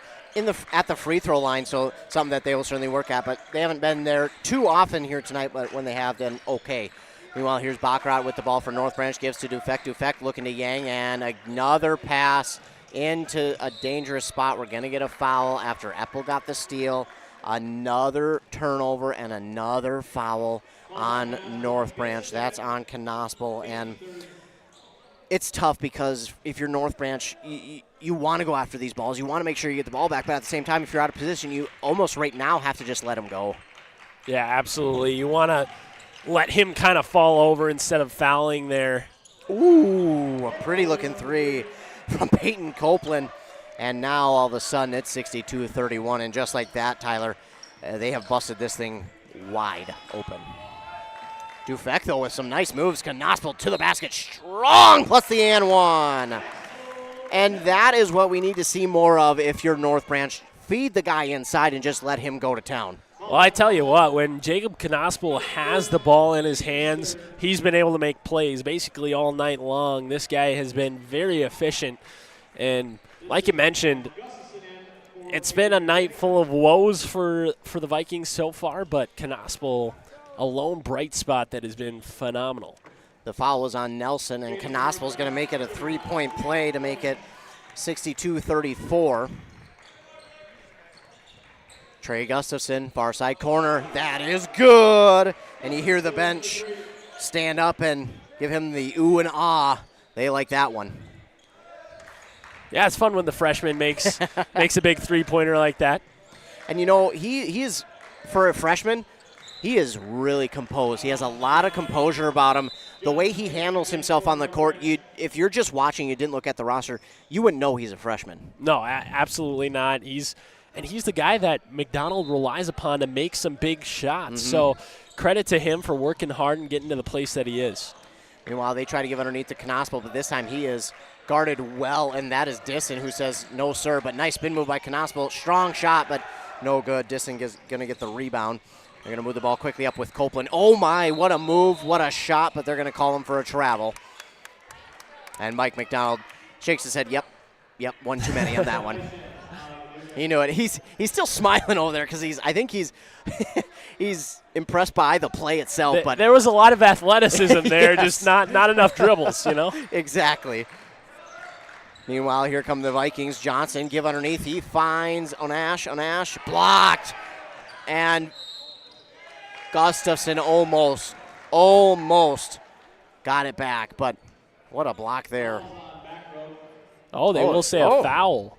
Speaker 1: at the free throw line, so something that they will certainly work at. But they haven't been there too often here tonight, but when they have, then okay. Meanwhile, here's Baccarat with the ball for North Branch, gives to Dufek. Dufek looking to Yang, and another pass into a dangerous spot. We're going to get a foul after Eppel got the steal. Another turnover and another foul on North Branch. That's on Knospel, and it's tough because if you're North Branch, you want to go after these balls. You want to make sure you get the ball back, but at the same time, if you're out of position, you almost right now have to just let him go.
Speaker 5: Yeah, absolutely. You want to let him kind of fall over instead of fouling there.
Speaker 1: Ooh, a pretty-looking 3 from Peyton Copeland. And now, all of a sudden, it's 62-31. And just like that, Tyler, they have busted this thing wide open. Dufek, though, with some nice moves. Knospel to the basket, strong, plus the and one. And that is what we need to see more of if you're North Branch. Feed the guy inside and just let him go to town.
Speaker 5: Well, I tell you what, when Jacob Knospel has the ball in his hands, he's been able to make plays basically all night long. This guy has been very efficient. And like you mentioned, it's been a night full of woes for the Vikings so far, but Knospel, a lone bright spot that has been phenomenal.
Speaker 1: The foul is on Nelson, and Knospel's going to make it a 3-point play to make it 62-34. Trey Gustafson, far side corner. That is good. And you hear the bench stand up and give him the ooh and ah. They like that one.
Speaker 5: Yeah, it's fun when the freshman makes a big three-pointer like that.
Speaker 1: And, you know, he is, for a freshman, he is really composed. He has a lot of composure about him. the way he handles himself on the court, if you're just watching, you didn't look at the roster, you wouldn't know he's a freshman.
Speaker 5: No, absolutely not. He's the guy that McDonald relies upon to make some big shots. So credit to him for working hard and getting to the place that he is.
Speaker 1: Meanwhile, they try to give underneath to Knospel, but this time he is guarded well, and that is Disson who says, no, sir. But nice spin move by Knospel. Strong shot, but no good. Disson is going to get the rebound. They're going to move the ball quickly up with Copeland. Oh, my, what a move, what a shot, but they're going to call him for a travel. And Mike McDonald shakes his head, yep, one too many on that one. You know it. He's still smiling over there because I think he's impressed by the play itself. But
Speaker 5: there was a lot of athleticism there, just not enough dribbles, you know?
Speaker 1: Exactly. Meanwhile, here come the Vikings. Johnson, give underneath. He finds Onash, blocked. And Gustafson almost got it back, but what a block there.
Speaker 5: Oh, they will say a foul.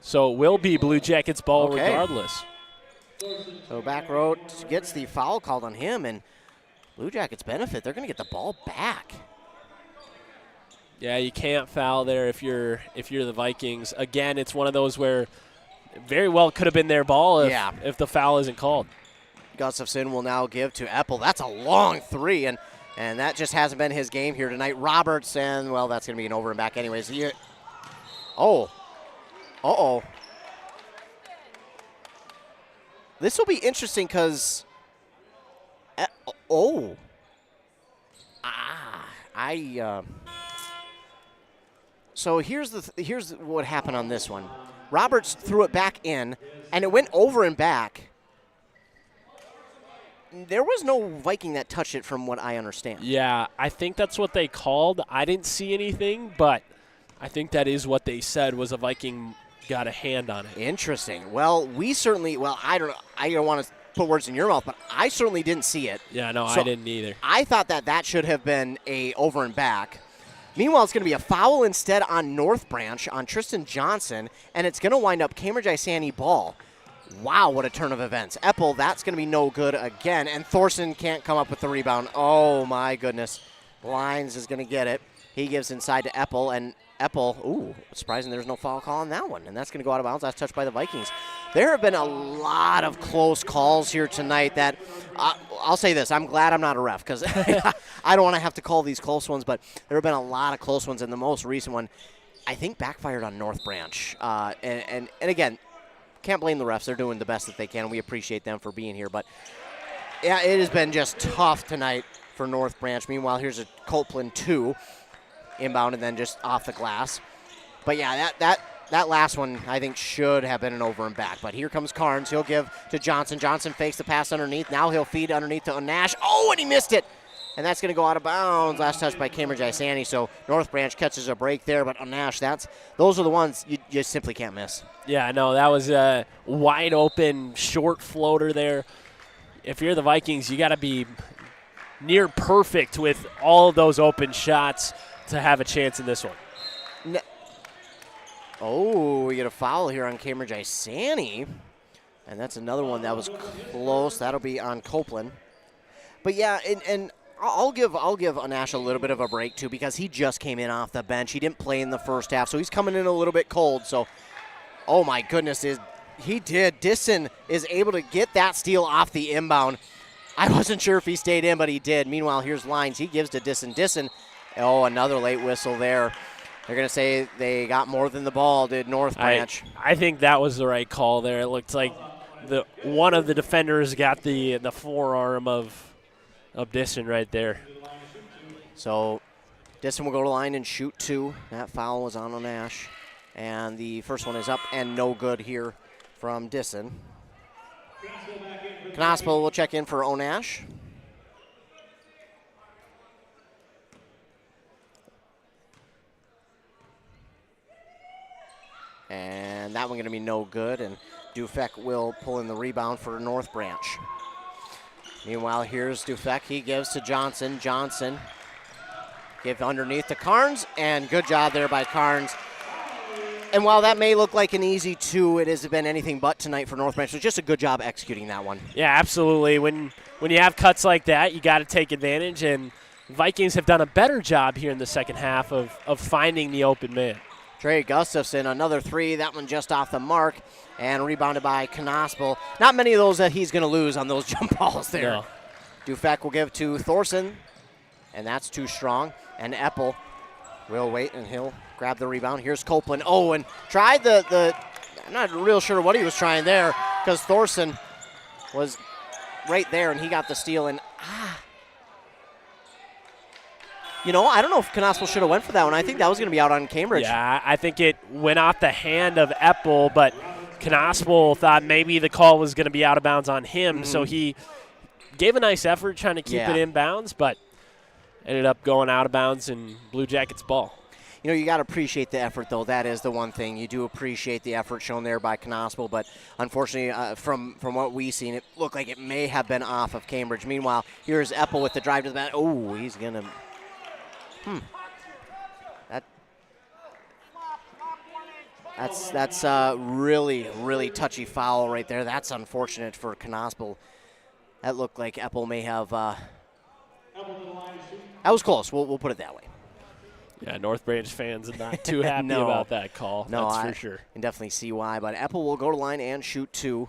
Speaker 5: So it will be Blue Jackets ball regardless.
Speaker 1: So back row gets the foul called on him, and Blue Jackets benefit. They're going to get the ball back.
Speaker 5: Yeah, you can't foul there if you're the Vikings. Again, it's one of those where very well could have been their ball if the foul isn't called.
Speaker 1: Gustafson will now give to Eppel. That's a long three, and that just hasn't been his game here tonight. Robertson, well, that's going to be an over and back anyways. This will be interesting because, so here's what happened on this one. Roberts threw it back in, and it went over and back. There was no Viking that touched it from what I understand.
Speaker 5: Yeah, I think that's what they called. I didn't see anything, but I think that is what they said was a Viking got a hand on it.
Speaker 1: Interesting. Well, I don't want to put words in your mouth, but I certainly didn't see it.
Speaker 5: Yeah, no,
Speaker 1: So
Speaker 5: I didn't either.
Speaker 1: I thought that should have been a over and back. Meanwhile, it's going to be a foul instead on North Branch on Tristan Johnson, and it's going to wind up Cambridge-Isanti ball. Wow, what a turn of events. Eppel, that's going to be no good again, and Thorson can't come up with the rebound. Oh, my goodness. Lyons is going to get it. He gives inside to Eppel, and Eppel, surprising there's no foul call on that one, and that's going to go out of bounds. That's touched by the Vikings. There have been a lot of close calls here tonight that, I'll say this, I'm glad I'm not a ref because I don't want to have to call these close ones, but there have been a lot of close ones, and the most recent one, I think, backfired on North Branch. And again, can't blame the refs. They're doing the best that they can, and we appreciate them for being here. But, yeah, it has been just tough tonight for North Branch. Meanwhile, here's a Copeland 2. Inbound and then just off the glass. But yeah, that last one I think should have been an over and back. But here comes Carnes. He'll give to Johnson. Johnson fakes the pass underneath. Now he'll feed underneath to Onash. Oh, and he missed it. And that's going to go out of bounds. Last touch by Cambridge-Isanti. So North Branch catches a break there. But Onash, those are the ones you just simply can't miss.
Speaker 5: Yeah, no, that was a wide open short floater there. If you're the Vikings, you got to be near perfect with all of those open shots to have a chance in this one.
Speaker 1: We get a foul here on Cambridge-Isanti. And that's another one that was close. That'll be on Copeland. But yeah, and I'll give Onash a little bit of a break too because he just came in off the bench. He didn't play in the first half, so he's coming in a little bit cold. So, oh my goodness, he did. Disson is able to get that steal off the inbound. I wasn't sure if he stayed in, but he did. Meanwhile, here's Lyons. He gives to Disson. Disson, another late whistle there. They're going to say they got more than the ball, did North Branch.
Speaker 5: I think that was the right call there. It looked like one of the defenders got the forearm of Disson right there.
Speaker 1: So Disson will go to line and shoot 2. That foul was on Onash. And the first one is up and no good here from Disson. Knospel will check in for Onash. And that one going to be no good, and Dufek will pull in the rebound for North Branch. Meanwhile, here's Dufek. He gives to Johnson. Johnson give underneath to Carnes, and good job there by Carnes. And while that may look like an easy 2, it has been anything but tonight for North Branch. So just a good job executing that one.
Speaker 5: Yeah, absolutely. When you have cuts like that, you got to take advantage, and Vikings have done a better job here in the second half of finding the open man.
Speaker 1: Trey Gustafson, another 3. That one just off the mark and rebounded by Knospel. Not many of those that he's going to lose on those jump balls there.
Speaker 5: No.
Speaker 1: Dufek will give to Thorson, and that's too strong. And Eppel will wait, and he'll grab the rebound. Here's Copeland. Oh, and tried the I'm not real sure what he was trying there because Thorson was right there, and he got the steal. And, I don't know if Knospel should have went for that one. I think that was going to be out on Cambridge.
Speaker 5: Yeah, I think it went off the hand of Eppel, but Knospel thought maybe the call was going to be out of bounds on him, so he gave a nice effort trying to keep it in bounds, but ended up going out of bounds and Blue Jackets ball.
Speaker 1: You got to appreciate the effort, though. That is the one thing. You do appreciate the effort shown there by Knospel, but unfortunately, from what we've seen, it looked like it may have been off of Cambridge. Meanwhile, here's Eppel with the drive to the bat. Oh, he's going to That's really, really touchy foul right there. That's unfortunate for Knospel. That looked like Eppel may have. That was close. We'll put it that way.
Speaker 5: Yeah, North Branch fans are not too happy about that call.
Speaker 1: No,
Speaker 5: that's for sure.
Speaker 1: I can definitely see why. But Eppel will go to line and shoot 2.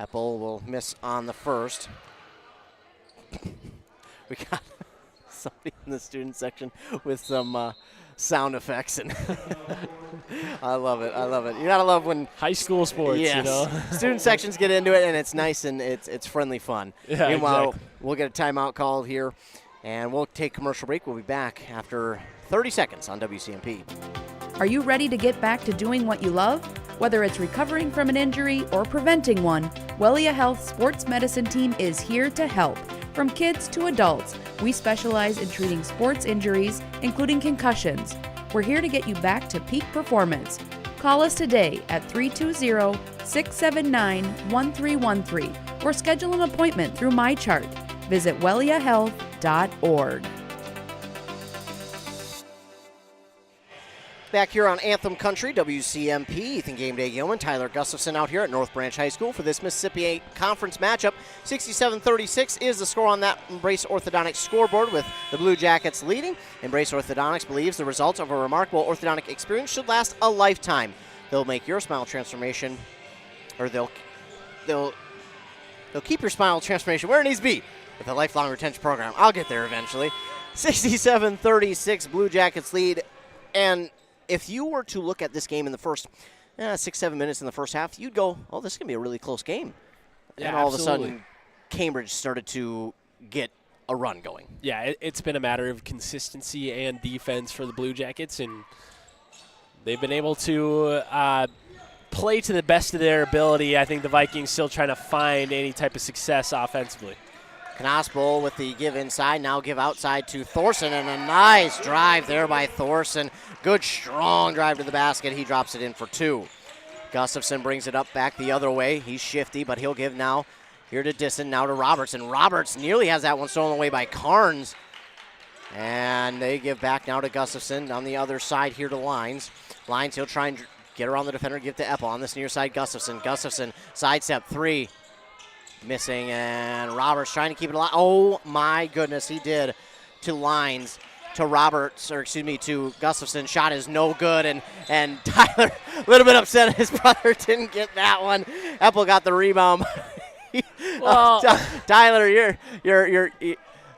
Speaker 1: Eppel will miss on the first. We got somebody in the student section with some sound effects, and I love it. You gotta love when
Speaker 5: high school sports.
Speaker 1: Yes, student sections get into it, and it's nice and it's friendly fun.
Speaker 5: Yeah,
Speaker 1: Meanwhile,
Speaker 5: exactly.
Speaker 1: We'll get a timeout called here, and we'll take commercial break. We'll be back after 30 seconds on WCMP.
Speaker 21: Are you ready to get back to doing what you love? Whether it's recovering from an injury or preventing one, Wellia Health Sports Medicine Team is here to help. From kids to adults, we specialize in treating sports injuries, including concussions. We're here to get you back to peak performance. Call us today at 320-679-1313 or schedule an appointment through MyChart. Visit welliahealth.org.
Speaker 1: Back here on Anthem Country, WCMP, Ethan Game Day Gilman, Tyler Gustafson out here at North Branch High School for this Mississippi 8 Conference matchup. 67-36 is the score on that Embrace Orthodontics scoreboard with the Blue Jackets leading. Embrace Orthodontics believes the results of a remarkable orthodontic experience should last a lifetime. They'll make your smile transformation, or they'll keep your smile transformation where it needs to be with a lifelong retention program. I'll get there eventually. 67-36 Blue Jackets lead, and if you were to look at this game in the first 6-7 minutes in the first half, you'd go, oh, this is going to be a really close game.
Speaker 5: Yeah,
Speaker 1: and all
Speaker 5: absolutely.
Speaker 1: of a sudden, Cambridge started to get a run going.
Speaker 5: Yeah, it's been a matter of consistency and defense for the Blue Jackets, and they've been able to play to the best of their ability. I think the Vikings still trying to find any type of success offensively.
Speaker 1: Knospel with the give inside, now give outside to Thorson, and a nice drive there by Thorson. Good, strong drive to the basket. He drops it in for 2. Gustafson brings it up back the other way. He's shifty, but he'll give now here to Disson, now to Roberts, and Roberts nearly has that one stolen away by Carnes. And they give back now to Gustafson on the other side here to Lines. Lines, he'll try and get around the defender, give to Eppel on this near side. Gustafson, sidestep 3. Missing, and Roberts trying to keep it alive. Oh my goodness, he did to Lines, to Gustafson. Shot is no good, and Tyler a little bit upset his brother didn't get that one. Eppel got the rebound.
Speaker 5: Well,
Speaker 1: Tyler, you're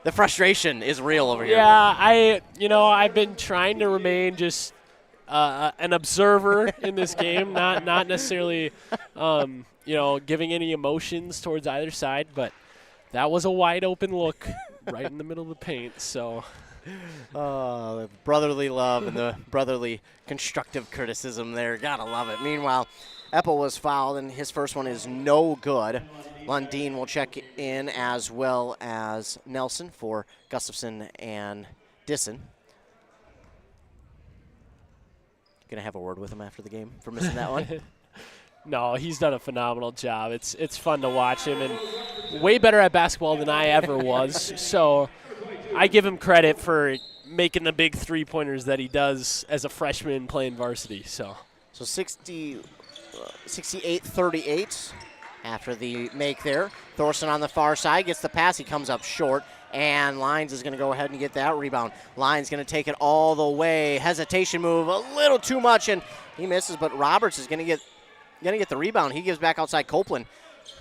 Speaker 1: the frustration is real over here.
Speaker 5: Yeah, I've been trying to remain just an observer in this game, not necessarily giving any emotions towards either side, but that was a wide open look right in the middle of the paint. So,
Speaker 1: the brotherly love and the brotherly constructive criticism there. Gotta love it. Meanwhile, Eppel was fouled, and his first one is no good. Lundeen will check in as well as Nelson for Gustafson and Disson. Gonna have a word with him after the game for missing that one.
Speaker 5: No, he's done a phenomenal job. It's fun to watch him, and way better at basketball than I ever was. So I give him credit for making the big three-pointers that he does as a freshman playing varsity. So
Speaker 1: 68-38 after the make there. Thorson on the far side gets the pass. He comes up short, and Lyons is going to go ahead and get that rebound. Lyons going to take it all the way. Hesitation move, a little too much, and he misses, but Roberts is going to get the rebound. He gives back outside Copeland.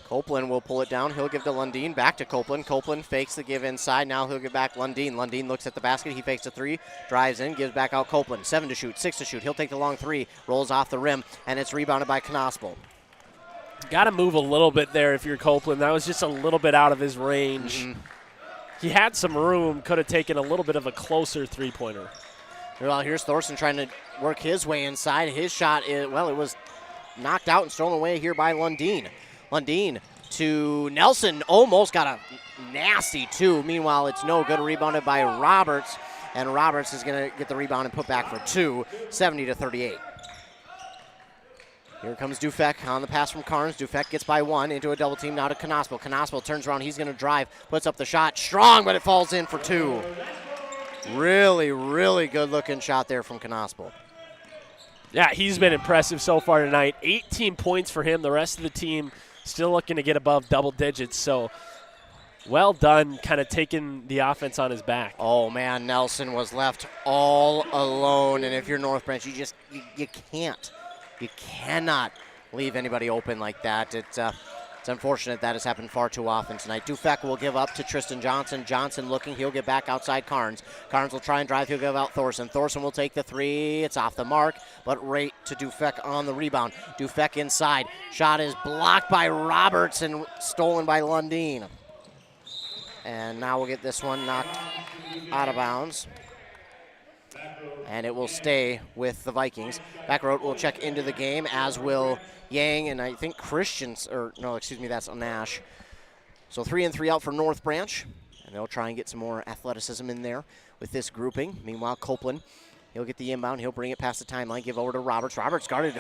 Speaker 1: Copeland will pull it down. He'll give to Lundeen. Back to Copeland. Copeland fakes the give inside. Now he'll give back Lundeen. Lundeen looks at the basket. He fakes a three. Drives in. Gives back out Copeland. 7 to shoot. 6 to shoot. He'll take the long three. Rolls off the rim. And it's rebounded by Knospel.
Speaker 5: Got to move a little bit there if you're Copeland. That was just a little bit out of his range. He had some room. Could have taken a little bit of a closer three-pointer.
Speaker 1: Well, here's Thorson trying to work his way inside. His shot, it was knocked out and stolen away here by Lundeen. Lundeen to Nelson, almost got a nasty two. Meanwhile, it's no good, rebounded by Roberts, and Roberts is going to get the rebound and put back for two, 70-38. Here comes Dufek on the pass from Carnes. Dufek gets by one into a double team now to Knospel. Knospel turns around, he's going to drive, puts up the shot, strong, but it falls in for two. Really, really good looking shot there from Knospel.
Speaker 5: Yeah, he's been impressive so far tonight. 18 points for him. The rest of the team still looking to get above double digits. So well done, kind of taking the offense on his back.
Speaker 1: Oh, man, Nelson was left all alone. And if you're North Branch, you can't. You cannot leave anybody open like that. It's unfortunate that has happened far too often tonight. Dufek will give up to Tristan Johnson. Johnson looking. He'll get back outside Carnes. Carnes will try and drive. He'll give out Thorson. Thorson will take the three. It's off the mark, but right to Dufek on the rebound. Dufek inside. Shot is blocked by Roberts and stolen by Lundeen. And now we'll get this one knocked out of bounds. And it will stay with the Vikings. Backroad will check into the game, as will Yang, and I think that's Nash. So 3 and 3 out for North Branch, and they'll try and get some more athleticism in there with this grouping. Meanwhile, Copeland, he'll get the inbound. He'll bring it past the timeline, give over to Roberts. Roberts guarded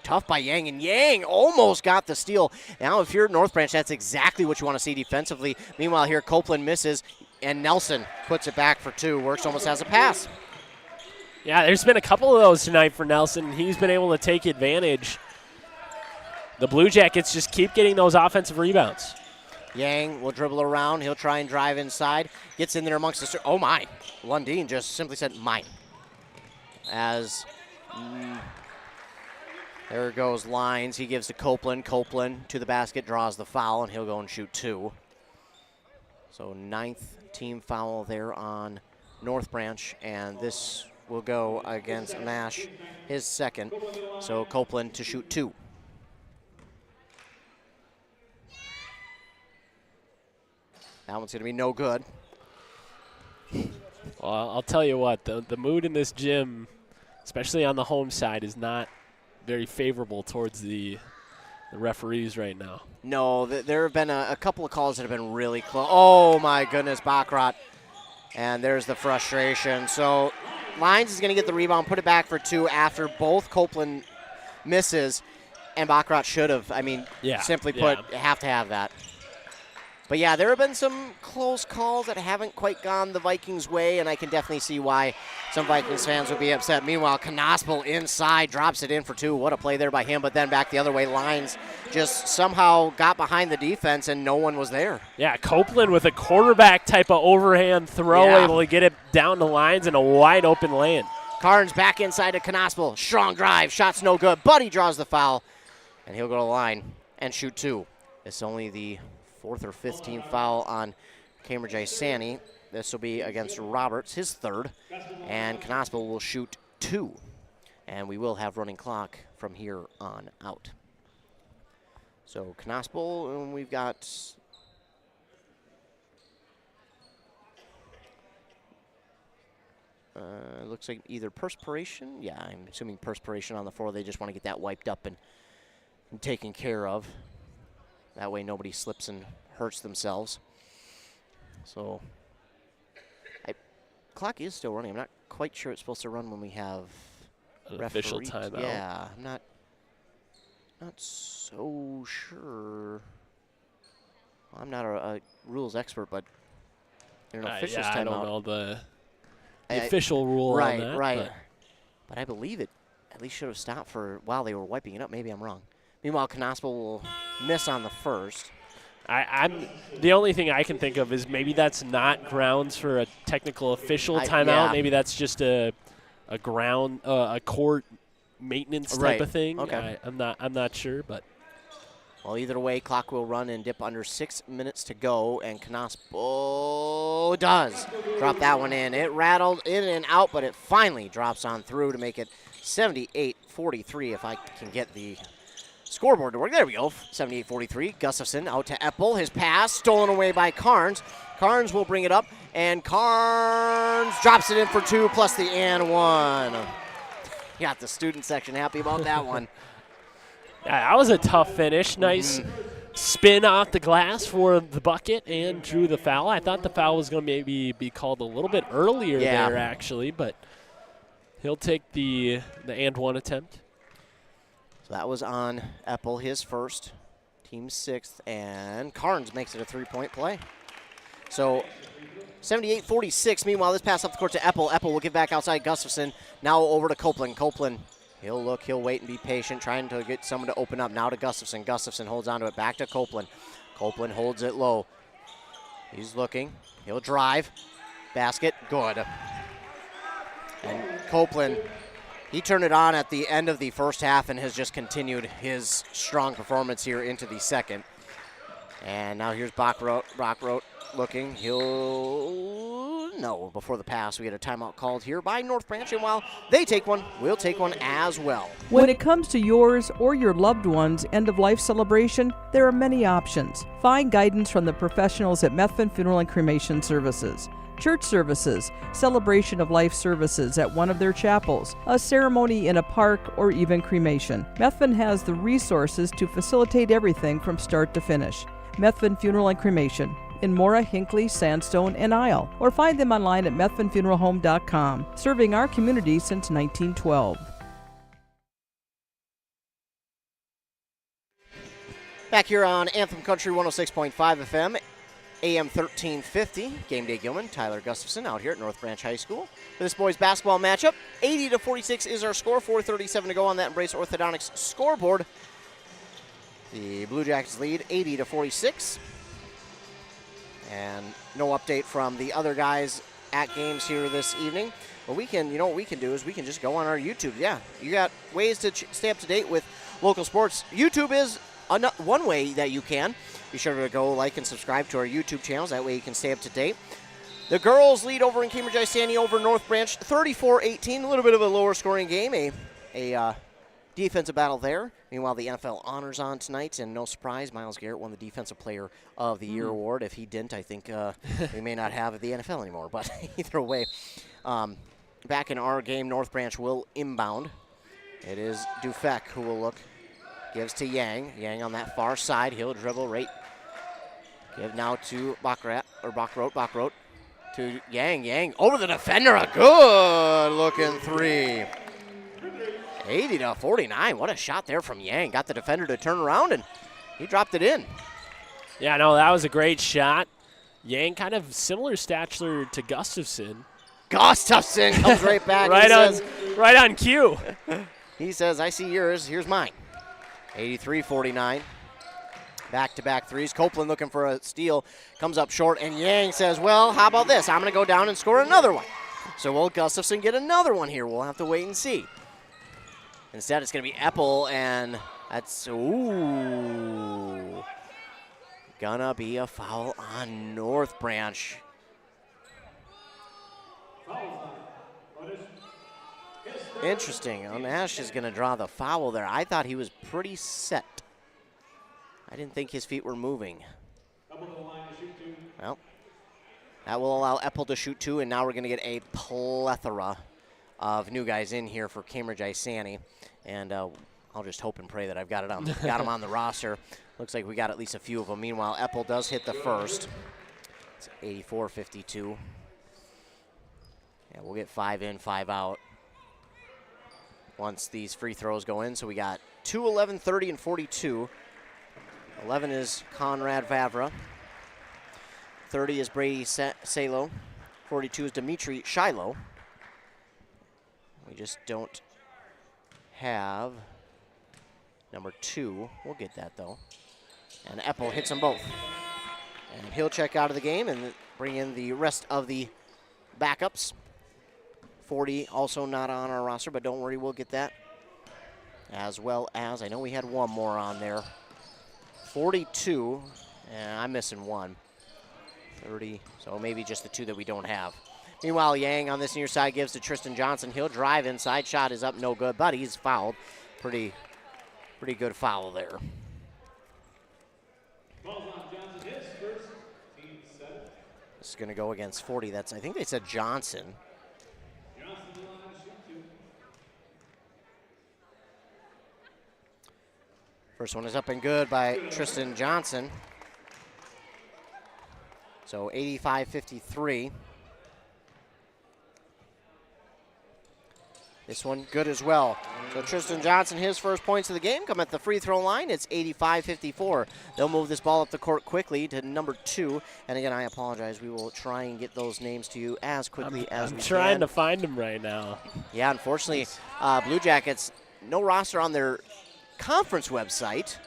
Speaker 1: tough by Yang, and Yang almost got the steal. Now, if you're North Branch, that's exactly what you want to see defensively. Meanwhile, here Copeland misses, and Nelson puts it back for two. Works almost as a pass.
Speaker 5: Yeah, there's been a couple of those tonight for Nelson. He's been able to take advantage. The Blue Jackets just keep getting those offensive rebounds.
Speaker 1: Yang will dribble around. He'll try and drive inside. Gets in there amongst the... Oh, my. Lundeen just simply said, mine. As... there goes Lyons. He gives to Copeland. Copeland to the basket, draws the foul, and he'll go and shoot two. So 9th team foul there on North Branch, and this will go against Nash, his second. So Copeland to shoot two. That one's going to be no good.
Speaker 5: Well, I'll tell you what, the mood in this gym, especially on the home side, is not very favorable towards the referees right now.
Speaker 1: No, there have been a couple of calls that have been really close. Oh, my goodness, Baccarat. And there's the frustration. So Lyons is going to get the rebound, put it back for two after both Copeland misses, and Baccarat should have. Simply put, have to have that. But, yeah, there have been some close calls that haven't quite gone the Vikings' way, and I can definitely see why some Vikings fans would be upset. Meanwhile, Knospel inside drops it in for two. What a play there by him, but then back the other way. Lyons just somehow got behind the defense, and no one was there.
Speaker 5: Yeah, Copeland with a quarterback type of overhand throw, able to get it down to Lyons in a wide open lane.
Speaker 1: Carnes back inside to Knospel. Strong drive. Shot's no good, but he draws the foul, and he'll go to the line and shoot two. It's only the 4th or 5th team foul on Cambridge-Isanti. This will be against Roberts, his third, and Knospel will shoot two. And we will have running clock from here on out. So Knospel, and we've got looks like either perspiration. Yeah, I'm assuming perspiration on the floor. They just want to get that wiped up and taken care of. That way nobody slips and hurts themselves. So, clock is still running. I'm not quite sure it's supposed to run when we have
Speaker 5: an official timeout.
Speaker 1: Yeah, I'm not so sure. I'm not a rules expert, but an official timeout.
Speaker 5: I don't know the official rule
Speaker 1: right,
Speaker 5: on that.
Speaker 1: Right. But I believe it at least should have stopped for while they were wiping it up. Maybe I'm wrong. Meanwhile, Knaspel will miss on the first.
Speaker 5: I'm the only thing I can think of is maybe that's not grounds for a technical official timeout.
Speaker 1: Yeah.
Speaker 5: Maybe that's just a court maintenance type of thing.
Speaker 1: Okay.
Speaker 5: I'm not sure, but
Speaker 1: well, either way, clock will run and dip under 6 minutes to go, and Knaspel does drop that one in. It rattled in and out, but it finally drops on through to make it 78-43. If I can get the scoreboard to work. There we go. 78-43. Gustafson out to Eppel. His pass stolen away by Carnes. Carnes will bring it up, and Carnes drops it in for 2 plus the and 1. Got the student section happy about that one.
Speaker 5: Yeah, that was a tough finish. Nice spin off the glass for the bucket and drew the foul. I thought the foul was going to maybe be called a little bit earlier there, actually, but he'll take the and 1 attempt.
Speaker 1: So that was on Eppel, his first, team 6th, and Carnes makes it a 3-point play. So 78-46. Meanwhile, this pass up the court to Eppel. Eppel will give back outside Gustafson. Now over to Copeland. Copeland, he'll look, he'll wait and be patient, trying to get someone to open up. Now to Gustafson. Gustafson holds on to it. Back to Copeland. Copeland holds it low. He's looking. He'll drive. Basket, good. And Copeland, he turned it on at the end of the first half and has just continued his strong performance here into the second. And now here's Brockroth looking. No, before the pass, we had a timeout called here by North Branch, and while they take one, we'll take one as well.
Speaker 8: When it comes to yours or your loved one's end-of-life celebration, there are many options. Find guidance from the professionals at Methvin Funeral and Cremation Services. Church services, celebration of life services at one of their chapels, a ceremony in a park, or even cremation. Methvin has the resources to facilitate everything from start to finish. Methvin Funeral and Cremation in Mora, Hinckley, Sandstone, and Isle, or find them online at methvinfuneralhome.com, serving our community since 1912.
Speaker 1: Back here on Anthem Country 106.5 FM, AM 1350. Game Day Gilman, Tyler Gustafson out here at North Branch High School for this boys basketball matchup. 80-46 is our score. 4:37 to go on that Embrace Orthodontics scoreboard. The Blue Jackets lead 80-46. And no update from the other guys at games here this evening. But we can, what we can do is we can just go on our YouTube. Yeah, you got ways to stay up to date with local sports. YouTube is one way that you can. Be sure to go like and subscribe to our YouTube channels. That way you can stay up to date. The girls lead over in Cambridge-Isanti over North Branch 34-18. A little bit of a lower scoring game. A defensive battle there. Meanwhile, the NFL honors on tonight, and no surprise, Myles Garrett won the Defensive Player of the Year award. If he didn't, I think we may not have the NFL anymore. But either way, back in our game, North Branch will inbound. It is Dufek who will look. Gives to Yang. Yang on that far side. He'll dribble right. Give now to Brockroth to Yang. Yang over the defender. A good looking three. 80-49. What a shot there from Yang. Got the defender to turn around, and he dropped it in.
Speaker 5: Yeah, no, that was a great shot. Yang kind of similar stature to Gustafson.
Speaker 1: Gustafson comes right back.
Speaker 5: right on cue.
Speaker 1: He says, I see yours. Here's mine. 83-49. Back-to-back threes. Copeland looking for a steal. Comes up short, and Yang says, well, how about this? I'm going to go down and score another one. So will Gustafson get another one here? We'll have to wait and see. Instead, it's going to be Eppel, and that's, gonna be a foul on North Branch. Interesting. Nash is going to draw the foul there. I thought he was pretty set. I didn't think his feet were moving. Well, that will allow Eppel to shoot 2, and now we're going to get a plethora of new guys in here for Cambridge-Isanti. And I'll just hope and pray that I've got them on the roster. Looks like we got at least a few of them. Meanwhile, Eppel does hit the first. It's 84-52. Yeah, we'll get 5 in, 5 out once these free throws go in. So we got 2, 11, 30, and 42. 11 is Conrad Vavra. 30 is Brady Salo. 42 is Dimitri Shiloh. We just don't have number 2. We'll get that, though. And Eppel hits them both. And he'll check out of the game and bring in the rest of the backups. 40 also not on our roster, but don't worry, we'll get that. As well as, I know we had one more on there. 42, and I'm missing one. 30, so maybe just the 2 that we don't have. Meanwhile, Yang on this near side gives to Tristan Johnson. He'll drive inside. Shot is up, no good, but he's fouled. Pretty good foul there. This is going to go against 40. That's, I think they said Johnson. First one is up and good by Tristan Johnson. So 85-53. This one good as well. So Tristan Johnson, his first points of the game come at the free throw line. It's 85-54. They'll move this ball up the court quickly to number 2. And again, I apologize. We will try and get those names to you as quickly as we can.
Speaker 5: I'm trying to find them right now.
Speaker 1: Yeah, unfortunately, Blue Jackets, no roster on their conference website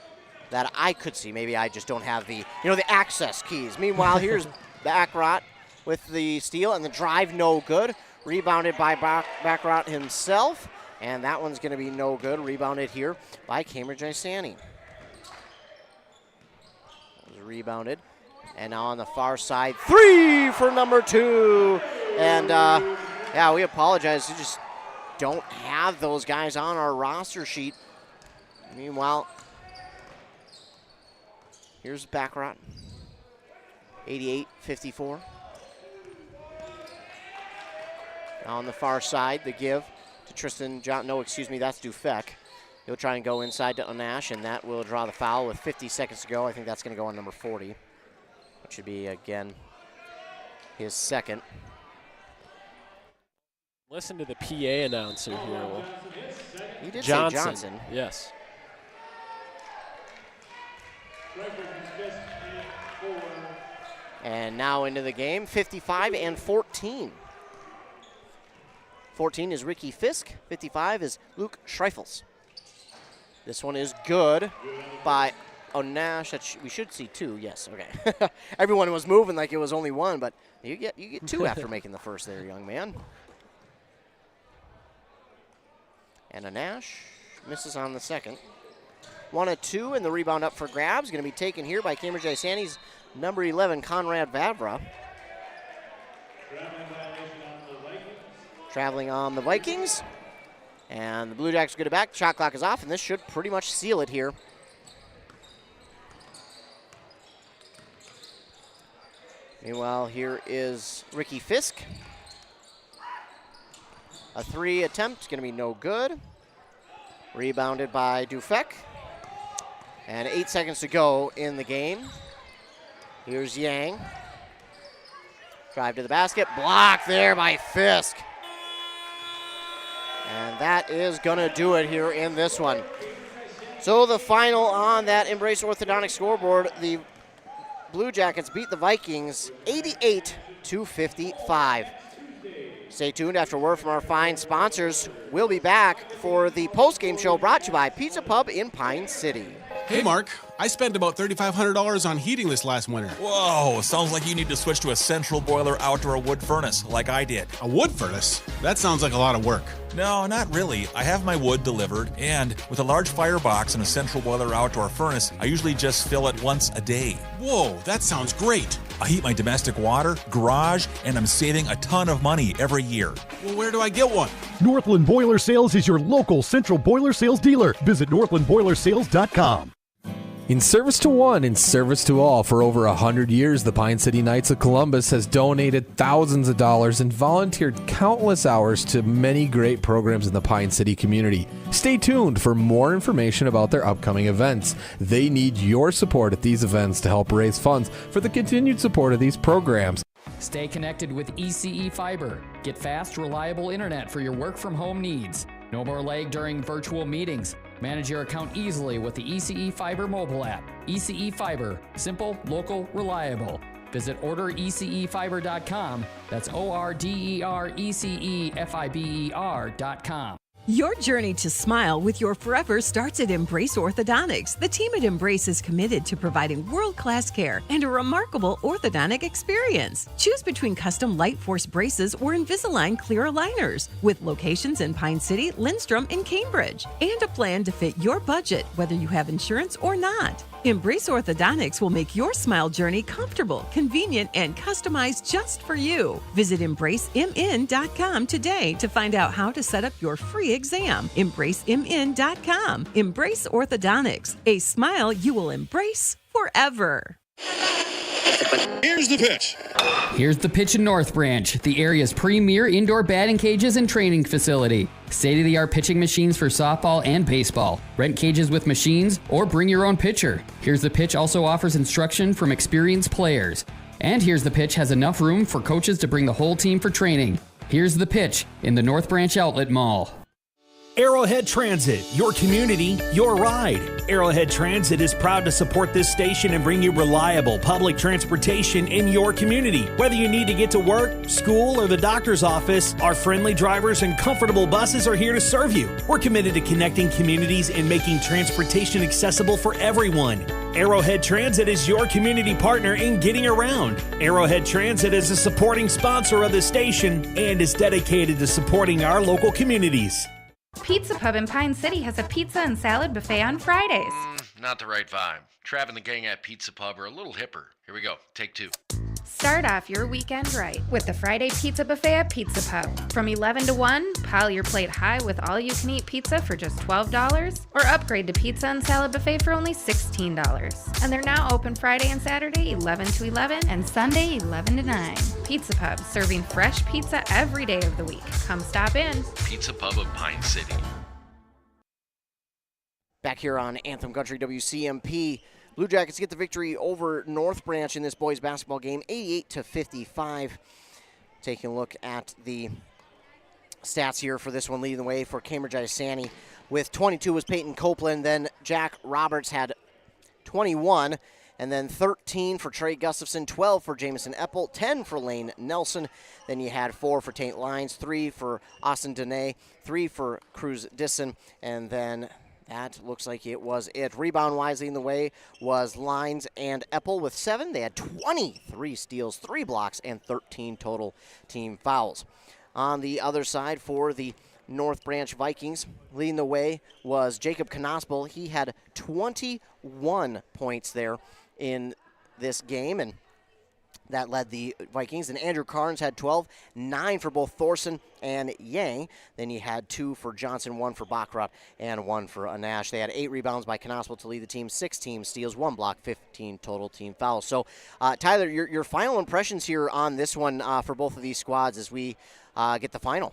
Speaker 1: that I could see. Maybe I just don't have the, the access keys. Meanwhile, here's Backrot with the steal and the drive, no good. Rebounded by Backrot himself, and that one's going to be no good. Rebounded here by Cambridge-Isanti. Was rebounded, and now on the far side, 3 for number 2. And yeah, we apologize. We just don't have those guys on our roster sheet. Meanwhile, here's Backrot, 88-54. On the far side, the give to Tristan John. No, excuse me, that's Dufek. He'll try and go inside to Onash, and that will draw the foul with 50 seconds to go. I think that's going to go on number 40, which should be, again, his second.
Speaker 5: Listen to the PA announcer here.
Speaker 1: He did say Johnson.
Speaker 5: Yes.
Speaker 1: And now into the game, 55-14. 14 is Ricky Fisk. 55 is Luke Schreifels. This one is good by Onash. We should see 2. Yes, okay. Everyone was moving like it was only 1, but you get 2 after making the first there, young man. And Onash misses on the second. 1 of 2, and the rebound up for grabs. Going to be taken here by Cambridge-Isanti's number 11, Conrad Vavra. Traveling on the Vikings. And the Blue Jackets get it back. Shot clock is off, and this should pretty much seal it here. Meanwhile, here is Ricky Fisk. A 3 attempt, going to be no good. Rebounded by Dufek. And 8 seconds to go in the game. Here's Yang. Drive to the basket. Blocked there by Fisk. And that is going to do it here in this one. So the final on that Embrace Orthodontic scoreboard, the Blue Jackets beat the Vikings 88-55. Stay tuned after word from our fine sponsors. We'll be back for the post-game show brought to you by Pizza Pub in Pine City.
Speaker 3: Hey, Mark. I spent about $3,500 on heating this last winter.
Speaker 22: Whoa, sounds like you need to switch to a central boiler outdoor wood furnace like I did.
Speaker 3: A wood furnace? That sounds like a lot of work.
Speaker 22: No, not really. I have my wood delivered, and with a large firebox and a central boiler outdoor furnace, I usually just fill it once a day.
Speaker 3: Whoa, that sounds great.
Speaker 22: I heat my domestic water, garage, and I'm saving a ton of money every year.
Speaker 3: Well, where do I get one?
Speaker 23: Northland Boiler Sales is your local central boiler sales dealer. Visit northlandboilersales.com.
Speaker 14: In service to one, in service to all, for over 100 years, the Pine City Knights of Columbus has donated thousands of dollars and volunteered countless hours to many great programs in the Pine City community. Stay tuned for more information about their upcoming events. They need your support at these events to help raise funds for the continued support of these programs.
Speaker 12: Stay connected with ECE Fiber. Get fast, reliable internet for your work-from-home needs. No more lag during virtual meetings. Manage your account easily with the ECE Fiber mobile app. ECE Fiber, simple, local, reliable. Visit orderecefiber.com. That's ordereceifer.com.
Speaker 4: Your journey to smile with your forever starts at Embrace Orthodontics. The team at Embrace is committed to providing world-class care and a remarkable orthodontic experience. Choose between custom Light Force braces or Invisalign clear aligners with locations in Pine City, Lindstrom, and Cambridge, and a plan to fit your budget, whether you have insurance or not. Embrace Orthodontics will make your smile journey comfortable, convenient, and customized just for you. Visit EmbraceMN.com today to find out how to set up your free exam. EmbraceMN.com. Embrace Orthodontics. A smile you will embrace forever.
Speaker 6: Here's the pitch.
Speaker 12: Here's the pitch in North Branch, the area's premier indoor batting cages and training facility. State-of-the-art pitching machines for softball and baseball. Rent cages with machines or bring your own pitcher. Here's the Pitch also offers instruction from experienced players. And Here's the Pitch has enough room for coaches to bring the whole team for training. Here's the Pitch in the North Branch Outlet Mall.
Speaker 10: Arrowhead Transit, your community, your ride. Arrowhead Transit is proud to support this station and bring you reliable public transportation in your community. Whether you need to get to work, school, or the doctor's office, our friendly drivers and comfortable buses are here to serve you. We're committed to connecting communities and making transportation accessible for everyone. Arrowhead Transit is your community partner in getting around. Arrowhead Transit is a supporting sponsor of the station and is dedicated to supporting our local communities.
Speaker 13: Pizza Pub in Pine City has a pizza and salad buffet on Fridays.
Speaker 2: Not the right vibe. Trav and the gang at Pizza Pub are a little hipper. Here we go. Take two.
Speaker 13: Start off your weekend right with the Friday Pizza Buffet at Pizza Pub. From 11 to 1, pile your plate high with all-you-can-eat pizza for just $12, or upgrade to pizza and salad buffet for only $16. And they're now open Friday and Saturday 11 to 11 and Sunday 11 to 9. Pizza Pub, serving fresh pizza every day of the week. Come stop in.
Speaker 2: Pizza Pub of Pine City.
Speaker 1: Back here on Anthem Country WCMP, Blue Jackets get the victory over North Branch in this boys basketball game, 88-55. Taking a look at the stats here for this one, leading the way for Cambridge-Isanti with 22 was Peyton Copeland, then Jack Roberts had 21, and then 13 for Trey Gustafson, 12 for Jamison Eppel, 10 for Lane Nelson. Then you had 4 for Tate Lyons, 3 for Austin Dene, 3 for Cruz Disson, and then that looks like it was it. Rebound-wise leading the way was Lyons and Eppel with 7. They had 23 steals, 3 blocks, and 13 total team fouls. On the other side for the North Branch Vikings, leading the way was Jacob Knospel. He had 21 points there in this game, and that led the Vikings. And Andrew Carnes had 12, 9 for both Thorson and Yang. Then you had 2 for Johnson, 1 for Baccarat, and 1 for Anash. They had 8 rebounds by Knospel to lead the team, 6 team steals, 1 block, 15 total team fouls. So, Tyler, your final impressions here on this one for both of these squads as we get the final.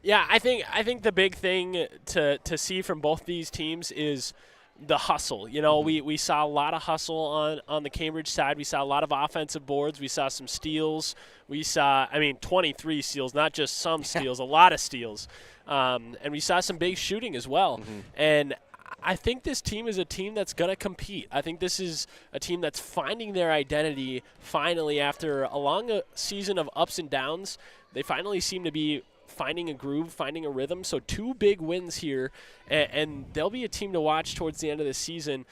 Speaker 5: Yeah, I think the big thing to see from both these teams is the hustle. You know, we saw a lot of hustle on the Cambridge side. We saw a lot of offensive boards. We saw some steals. We saw, 23 steals, not just some steals, a lot of steals. And we saw some big shooting as well. And I think this team is a team that's going to compete. I think this is a team that's finding their identity finally after a long season of ups and downs. They finally seem to be finding a groove, finding a rhythm. So 2 big wins here, and they'll be a team to watch towards the end of the season.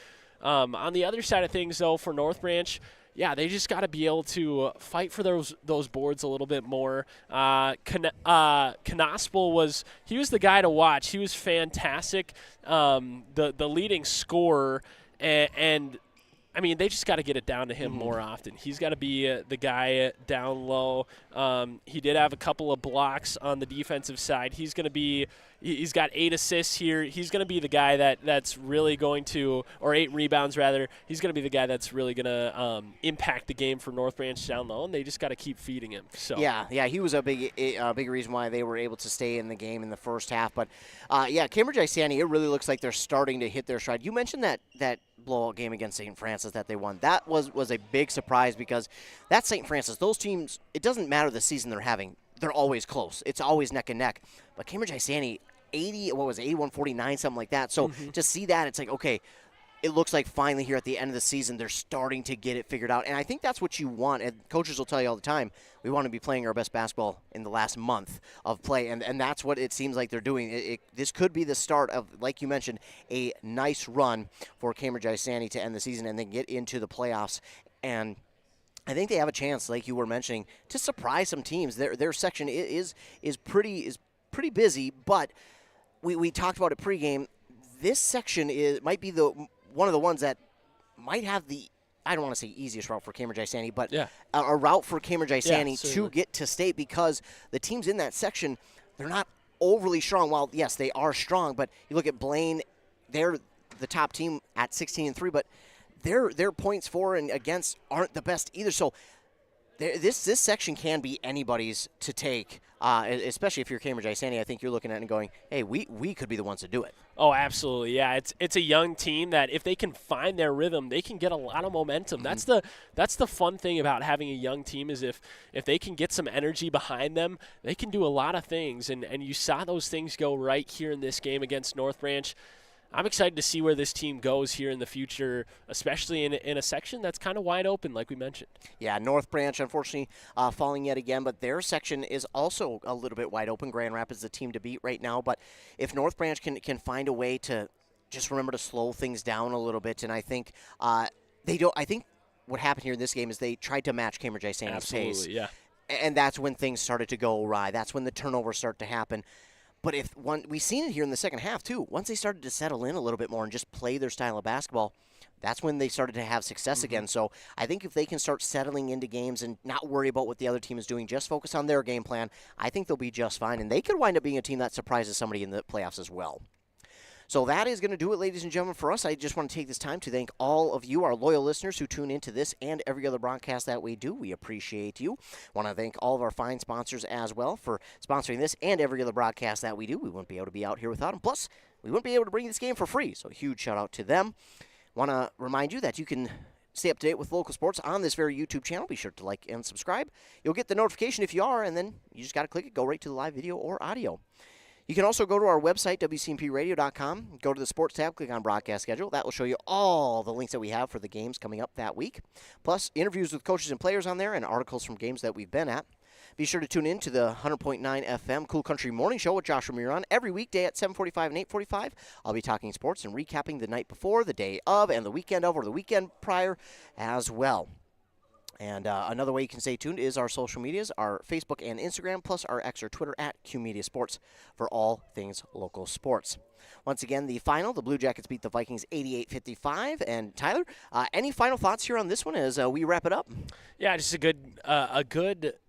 Speaker 5: On the other side of things, though, for North Branch, yeah, they just got to be able to fight for those boards a little bit more. Knospel was the guy to watch. He was fantastic, the leading scorer, and they just got to get it down to him more often. He's got to be the guy down low. He did have a couple of blocks on the defensive side. He's got 8 assists here. He's going to be the guy that's really going to, or 8 rebounds rather. He's going to be the guy that's really going to impact the game for North Branch down low, and they just got to keep feeding him. So
Speaker 1: yeah, he was a big reason why they were able to stay in the game in the first half. But Cambridge-Isanti, it really looks like they're starting to hit their stride. You mentioned that blowout game against St. Francis that they won. That was a big surprise because that's St. Francis. Those teams, it doesn't matter the season they're having. They're always close. It's always neck and neck. But Cambridge-Isanti, 81-49, something like that. So to see that, it's like, okay, it looks like finally here at the end of the season they're starting to get it figured out. And I think that's what you want. And coaches will tell you all the time, we want to be playing our best basketball in the last month of play. And that's what it seems like they're doing. This could be the start of, like you mentioned, a nice run for Cambridge-Isanti to end the season and then get into the playoffs. And I think they have a chance, like you were mentioning, to surprise some teams. Their section is pretty busy, but we talked about it pregame. This section might be one of the ones that might have the, I don't want to say easiest route for Cambridge-Isanti, but a route for Cambridge-Isanti to get to state, because the teams in that section, they're not overly strong. While, yes, they are strong, but you look at Blaine, they're the top team at 16-3, but their points for and against aren't the best either. So this section can be anybody's to take, especially if you're Cambridge-Isanti. I think you're looking at it and going, hey, we could be the ones to do it.
Speaker 5: Oh, absolutely. Yeah, it's a young team that if they can find their rhythm, they can get a lot of momentum.
Speaker 1: Mm-hmm.
Speaker 5: That's the fun thing about having a young team, is if they can get some energy behind them, they can do a lot of things. And you saw those things go right here in this game against North Branch. I'm excited to see where this team goes here in the future, especially in a section that's kind of wide open, like we mentioned.
Speaker 1: Yeah, North Branch, unfortunately, falling yet again, but their section is also a little bit wide open. Grand Rapids is the team to beat right now, but if North Branch can find a way to just remember to slow things down a little bit, and I think they don't. I think what happened here in this game is they tried to match Cambridge-Isanti's pace.
Speaker 5: Absolutely, yeah.
Speaker 1: And that's when things started to go awry. That's when the turnovers start to happen. But we've seen it here in the second half, too. Once they started to settle in a little bit more and just play their style of basketball, that's when they started to have success again. So I think if they can start settling into games and not worry about what the other team is doing, just focus on their game plan, I think they'll be just fine. And they could wind up being a team that surprises somebody in the playoffs as well. So that is going to do it, ladies and gentlemen, for us. I just want to take this time to thank all of you, our loyal listeners who tune into this and every other broadcast that we do. We appreciate you. Want to thank all of our fine sponsors as well for sponsoring this and every other broadcast that we do. We wouldn't be able to be out here without them. Plus, we wouldn't be able to bring this game for free. So huge shout out to them. Want to remind you that you can stay up to date with local sports on this very YouTube channel. Be sure to like and subscribe. You'll get the notification if you are, and then you just got to click it, go right to the live video or audio. You can also go to our website, WCMPradio.com, go to the sports tab, click on broadcast schedule. That will show you all the links that we have for the games coming up that week, plus interviews with coaches and players on there and articles from games that we've been at. Be sure to tune in to the 100.9 FM Cool Country Morning Show with Josh Ramirez every weekday at 7:45 and 8:45. I'll be talking sports and recapping the night before, the day of, and the weekend of, or the weekend prior as well. And another way you can stay tuned is our social medias, our Facebook and Instagram, plus our X or Twitter at QMedia Sports for all things local sports. Once again, the final, the Blue Jackets beat the Vikings 88-55. And Tyler, any final thoughts here on this one as we wrap it up?
Speaker 5: Yeah, just a good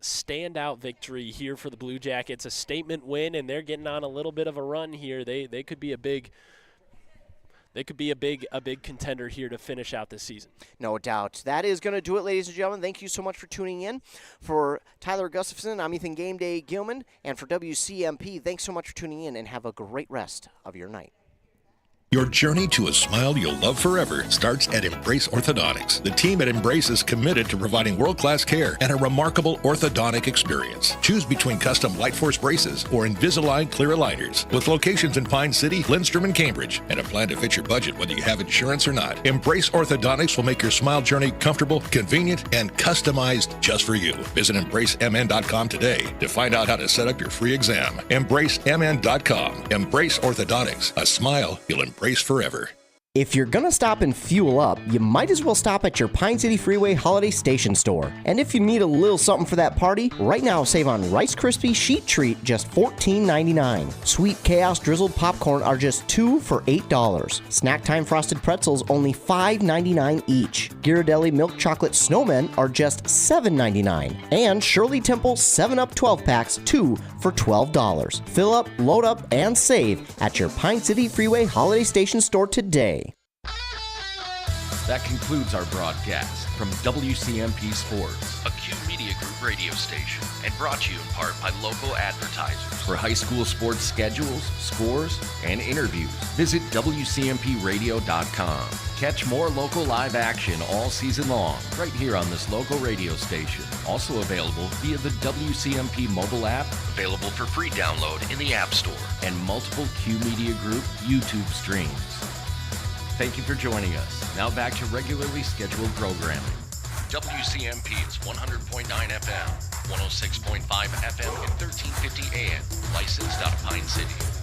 Speaker 5: standout victory here for the Blue Jackets, a statement win, and they're getting on a little bit of a run here. They could be a big contender here to finish out this season.
Speaker 1: No doubt. That is going to do it, ladies and gentlemen. Thank you so much for tuning in. For Tyler Gustafson, I'm Ethan Game Day Gilman. And for WCMP, thanks so much for tuning in, and have a great rest of your night.
Speaker 7: Your journey to a smile you'll love forever starts at Embrace Orthodontics. The team at Embrace is committed to providing world-class care and a remarkable orthodontic experience. Choose between custom Light Force braces or Invisalign clear aligners. With locations in Pine City, Lindstrom, and Cambridge, and a plan to fit your budget whether you have insurance or not. Embrace Orthodontics will make your smile journey comfortable, convenient, and customized just for you. Visit EmbraceMN.com today to find out how to set up your free exam. EmbraceMN.com. Embrace Orthodontics. A smile you'll embrace forever.
Speaker 1: If you're gonna stop and fuel up, you might as well stop at your Pine City Freeway Holiday Station store. And if you need a little something for that party, right now save on Rice Krispie Sheet Treat, just $14.99. Sweet Chaos Drizzled Popcorn are just $2 for $8. Snack Time Frosted Pretzels only $5.99 each. Ghirardelli Milk Chocolate Snowmen are just $7.99. And Shirley Temple 7-Up 12-packs, 2 for $12. Fill up, load up, and save at your Pine City Freeway Holiday Station store today.
Speaker 2: That concludes our broadcast from WCMP Sports, a Q Media Group radio station, and brought to you in part by local advertisers. For high school sports schedules, scores, and interviews, visit WCMPradio.com. Catch more local live action all season long, right here on this local radio station. Also available via the WCMP mobile app, available for free download in the App Store, and multiple Q Media Group YouTube streams. Thank you for joining us. Now back to regularly scheduled programming. WCMP's 100.9 FM, 106.5 FM, and 1350 AM. Licensed out of Pine City.